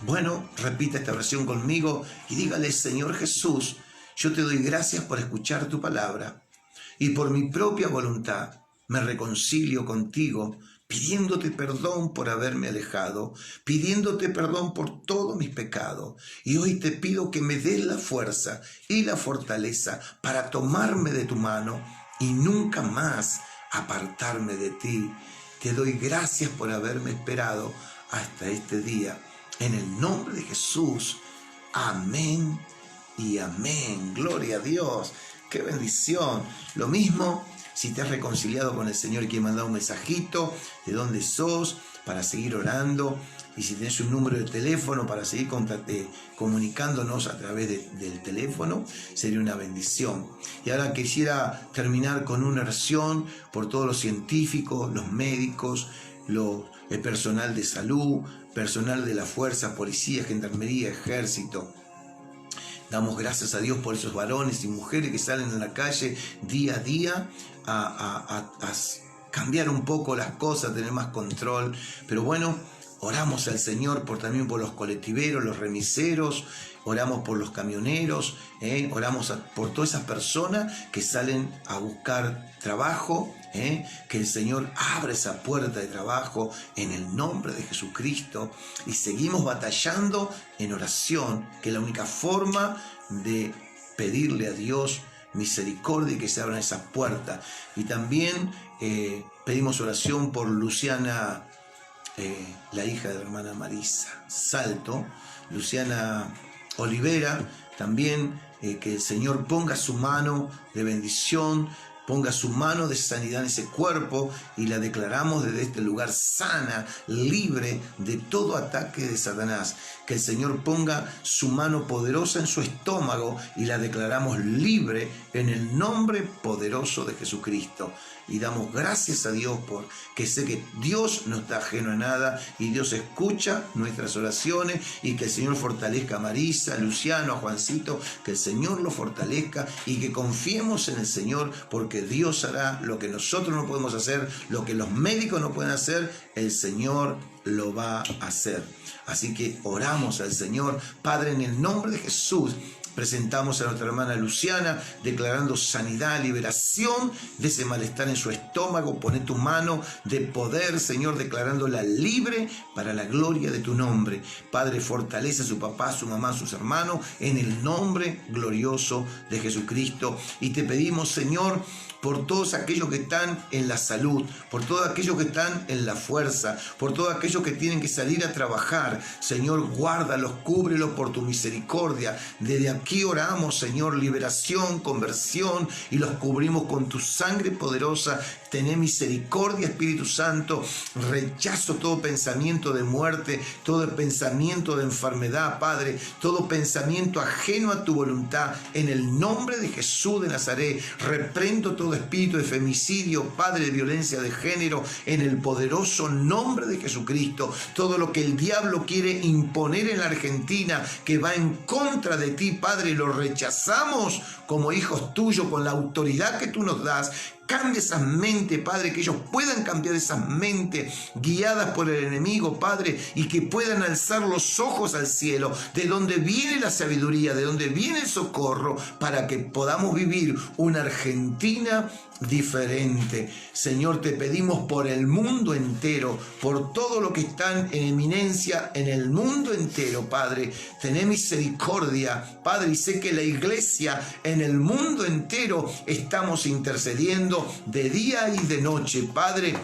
bueno, repita esta oración conmigo y dígale, Señor Jesús, yo te doy gracias por escuchar tu palabra y por mi propia voluntad me reconcilio contigo, pidiéndote perdón por haberme alejado, pidiéndote perdón por todos mis pecados. Y hoy te pido que me des la fuerza y la fortaleza para tomarme de tu mano y nunca más apartarme de ti. Te doy gracias por haberme esperado hasta este día. En el nombre de Jesús. Amén y amén. Gloria a Dios. ¡Qué bendición! Lo mismo si te has reconciliado con el Señor y quieres mandar un mensajito de dónde sos para seguir orando. Y si tenés un número de teléfono para seguir comunicándonos a través del teléfono, sería una bendición. Y ahora quisiera terminar con una oración por todos los científicos, los médicos, el personal de salud, personal de la fuerza, policía, gendarmería, ejército, Damos gracias a Dios por esos varones y mujeres que salen a la calle día a día a cambiar un poco las cosas, tener más control. Pero bueno, oramos al Señor también por los colectiveros, los remiseros, oramos por los camioneros, oramos por todas esas personas que salen a buscar trabajo, que el Señor abra esa puerta de trabajo en el nombre de Jesucristo, y seguimos batallando en oración, que es la única forma de pedirle a Dios misericordia y que se abran esas puertas. Y también pedimos oración por Luciana, la hija de la hermana Marisa Salto, Luciana Olivera, también que el Señor ponga su mano de bendición, ponga su mano de sanidad en ese cuerpo, y la declaramos desde este lugar sana, libre de todo ataque de Satanás. Que el Señor ponga su mano poderosa en su estómago y la declaramos libre en el nombre poderoso de Jesucristo. Y damos gracias a Dios porque sé que Dios no está ajeno a nada y Dios escucha nuestras oraciones, y que el Señor fortalezca a Marisa, a Luciano, a Juancito, que el Señor lo fortalezca y que confiemos en el Señor, porque Dios hará lo que nosotros no podemos hacer, lo que los médicos no pueden hacer, el Señor lo va a hacer. Así que oramos al Señor. Padre, en el nombre de Jesús, presentamos a nuestra hermana Luciana, declarando sanidad, liberación de ese malestar en su estómago. Poné tu mano de poder, Señor, declarándola libre para la gloria de tu nombre. Padre, fortalece a su papá, a su mamá, a sus hermanos, en el nombre glorioso de Jesucristo. Y te pedimos, Señor, por todos aquellos que están en la salud, por todos aquellos que están en la fuerza, por todos aquellos que tienen que salir a trabajar. Señor, guárdalos, cúbrelos por tu misericordia. Desde aquí oramos, Señor, liberación, conversión, y los cubrimos con tu sangre poderosa. Tené misericordia, Espíritu Santo. Rechazo todo pensamiento de muerte, todo pensamiento de enfermedad, Padre, todo pensamiento ajeno a tu voluntad. En el nombre de Jesús de Nazaret, reprendo todo espíritu de femicidio, Padre, de violencia de género, en el poderoso nombre de Jesucristo. Todo lo que el diablo quiere imponer en la Argentina, que va en contra de ti, Padre, lo rechazamos como hijos tuyos con la autoridad que tú nos das. Cambia esas mentes, Padre, que ellos puedan cambiar esas mentes guiadas por el enemigo, Padre, y que puedan alzar los ojos al cielo, de donde viene la sabiduría, de donde viene el socorro, para que podamos vivir una Argentina diferente. Señor, te pedimos por el mundo entero, por todo lo que están en eminencia en el mundo entero, Padre. Tené misericordia, Padre, y sé que la iglesia en el mundo entero estamos intercediendo de día y de noche, Padre,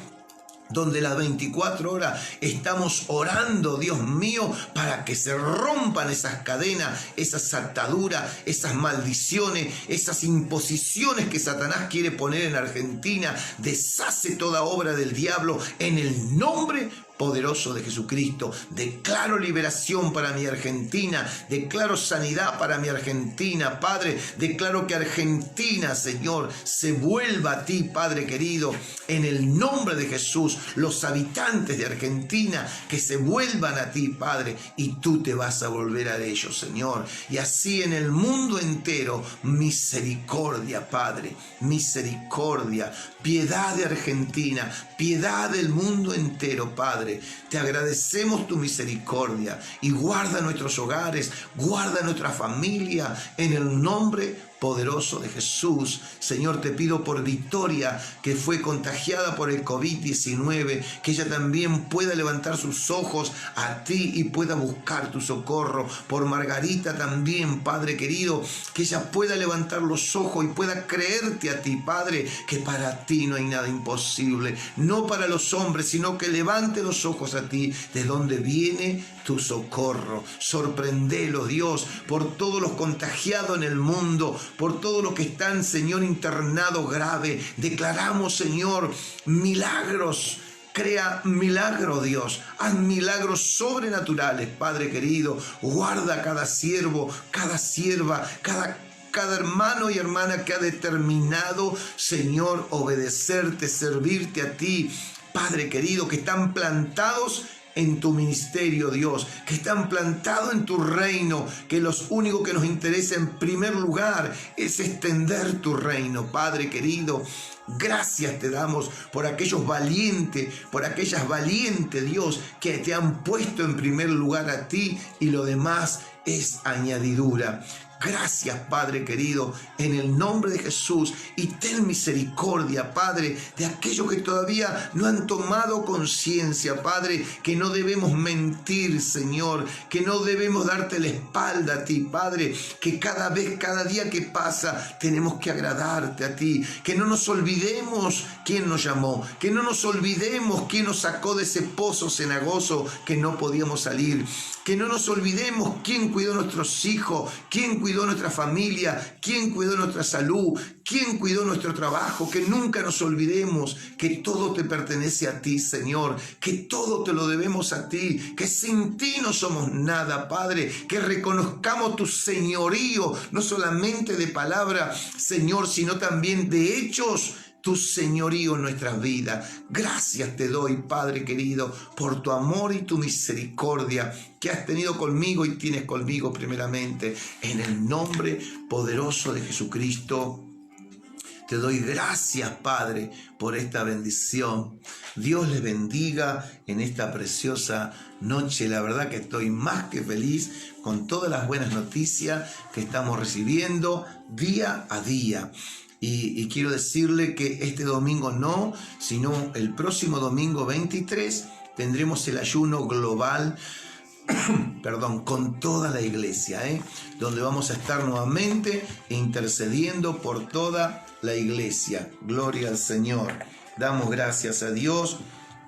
donde las 24 horas estamos orando, Dios mío, para que se rompan esas cadenas, esas ataduras, esas maldiciones, esas imposiciones que Satanás quiere poner en Argentina. Deshace toda obra del diablo en el nombre poderoso de Jesucristo. Declaro liberación para mi Argentina, declaro sanidad para mi Argentina, Padre. Declaro que Argentina, Señor, se vuelva a ti, Padre querido, en el nombre de Jesús. Los habitantes de Argentina que se vuelvan a ti, Padre, y tú te vas a volver a ellos, Señor. Y así en el mundo entero, misericordia, Padre, misericordia, piedad de Argentina, piedad del mundo entero, Padre. Te agradecemos tu misericordia, y guarda nuestros hogares, guarda nuestra familia, en el nombre poderoso de Jesús. Señor, te pido por Victoria, que fue contagiada por el COVID-19, que ella también pueda levantar sus ojos a ti y pueda buscar tu socorro. Por Margarita también, Padre querido, que ella pueda levantar los ojos y pueda creerte a ti, Padre, que para ti no hay nada imposible, no para los hombres, sino que levante los ojos a ti, de donde viene tu socorro. Sorprendelo, Dios, por todos los contagiados en el mundo, por todos los que están, Señor, internados grave. Declaramos, Señor, milagros. Crea milagro, Dios. Haz milagros sobrenaturales, Padre querido. Guarda cada siervo, cada sierva, cada hermano y hermana que ha determinado, Señor, obedecerte, servirte a ti, Padre querido, que están plantados en tu ministerio, Dios, que están plantados en tu reino, que los únicos que nos interesa en primer lugar es extender tu reino, Padre querido. Gracias te damos por aquellos valientes, por aquellas valientes, Dios, que te han puesto en primer lugar a ti y lo demás es añadidura. Gracias, Padre querido, en el nombre de Jesús, y ten misericordia, Padre, de aquellos que todavía no han tomado conciencia, Padre, que no debemos mentir, Señor, que no debemos darte la espalda a ti, Padre, que cada vez, cada día que pasa, tenemos que agradarte a ti, que no nos olvidemos quién nos llamó, que no nos olvidemos quién nos sacó de ese pozo cenagoso que no podíamos salir, que no nos olvidemos quién cuidó a nuestros hijos, quién cuidó nuestra familia, quién cuidó nuestra salud, quién cuidó nuestro trabajo, que nunca nos olvidemos que todo te pertenece a ti, Señor, que todo te lo debemos a ti, que sin ti no somos nada, Padre, que reconozcamos tu señorío, no solamente de palabra, Señor, sino también de hechos, tu señorío en nuestras vidas. Gracias te doy, Padre querido, por tu amor y tu misericordia que has tenido conmigo y tienes conmigo primeramente. En el nombre poderoso de Jesucristo, te doy gracias, Padre, por esta bendición. Dios les bendiga en esta preciosa noche. La verdad que estoy más que feliz con todas las buenas noticias que estamos recibiendo día a día. Y quiero decirle que este domingo no, sino el próximo domingo 23 tendremos el ayuno global, con toda la iglesia, donde vamos a estar nuevamente intercediendo por toda la iglesia. Gloria al Señor. Damos gracias a Dios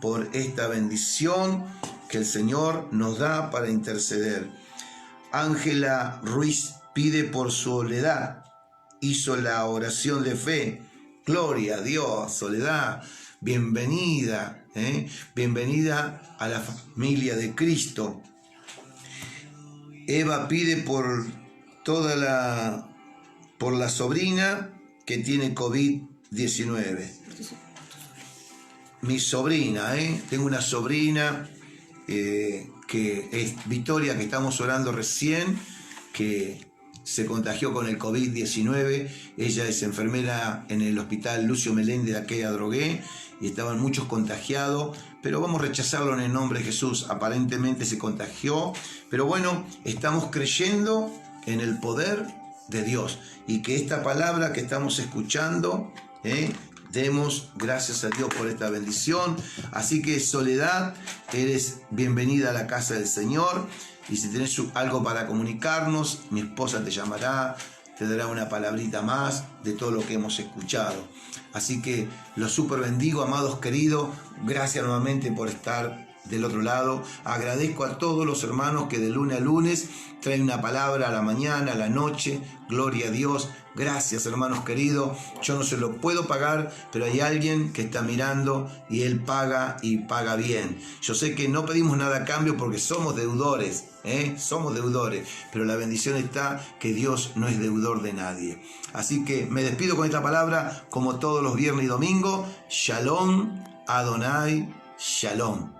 por esta bendición que el Señor nos da para interceder. Ángela Ruiz pide por Soledad. Hizo la oración de fe. Gloria a Dios, Soledad. Bienvenida, bienvenida a la familia de Cristo. Eva pide por la sobrina que tiene COVID-19. Mi sobrina, tengo una sobrina que es Victoria, que estamos orando recién, que se contagió con el COVID-19. Ella es enfermera en el hospital Lucio Meléndez de aquella Drogué y estaban muchos contagiados, pero vamos a rechazarlo en el nombre de Jesús. Aparentemente se contagió, pero bueno, estamos creyendo en el poder de Dios y que esta palabra que estamos escuchando, demos gracias a Dios por esta bendición. Así que, Soledad, eres bienvenida a la casa del Señor. Y si tenés algo para comunicarnos, mi esposa te llamará, te dará una palabrita más de todo lo que hemos escuchado. Así que los super bendigo, amados queridos. Gracias nuevamente por estar del otro lado. Agradezco a todos los hermanos que de lunes a lunes traen una palabra a la mañana, a la noche. Gloria a Dios. Gracias, hermanos queridos. Yo no se lo puedo pagar, pero hay alguien que está mirando y él paga y paga bien. Yo sé que no pedimos nada a cambio porque somos deudores, somos deudores, pero la bendición está que Dios no es deudor de nadie. Así que me despido con esta palabra como todos los viernes y domingos. Shalom, Adonai, Shalom.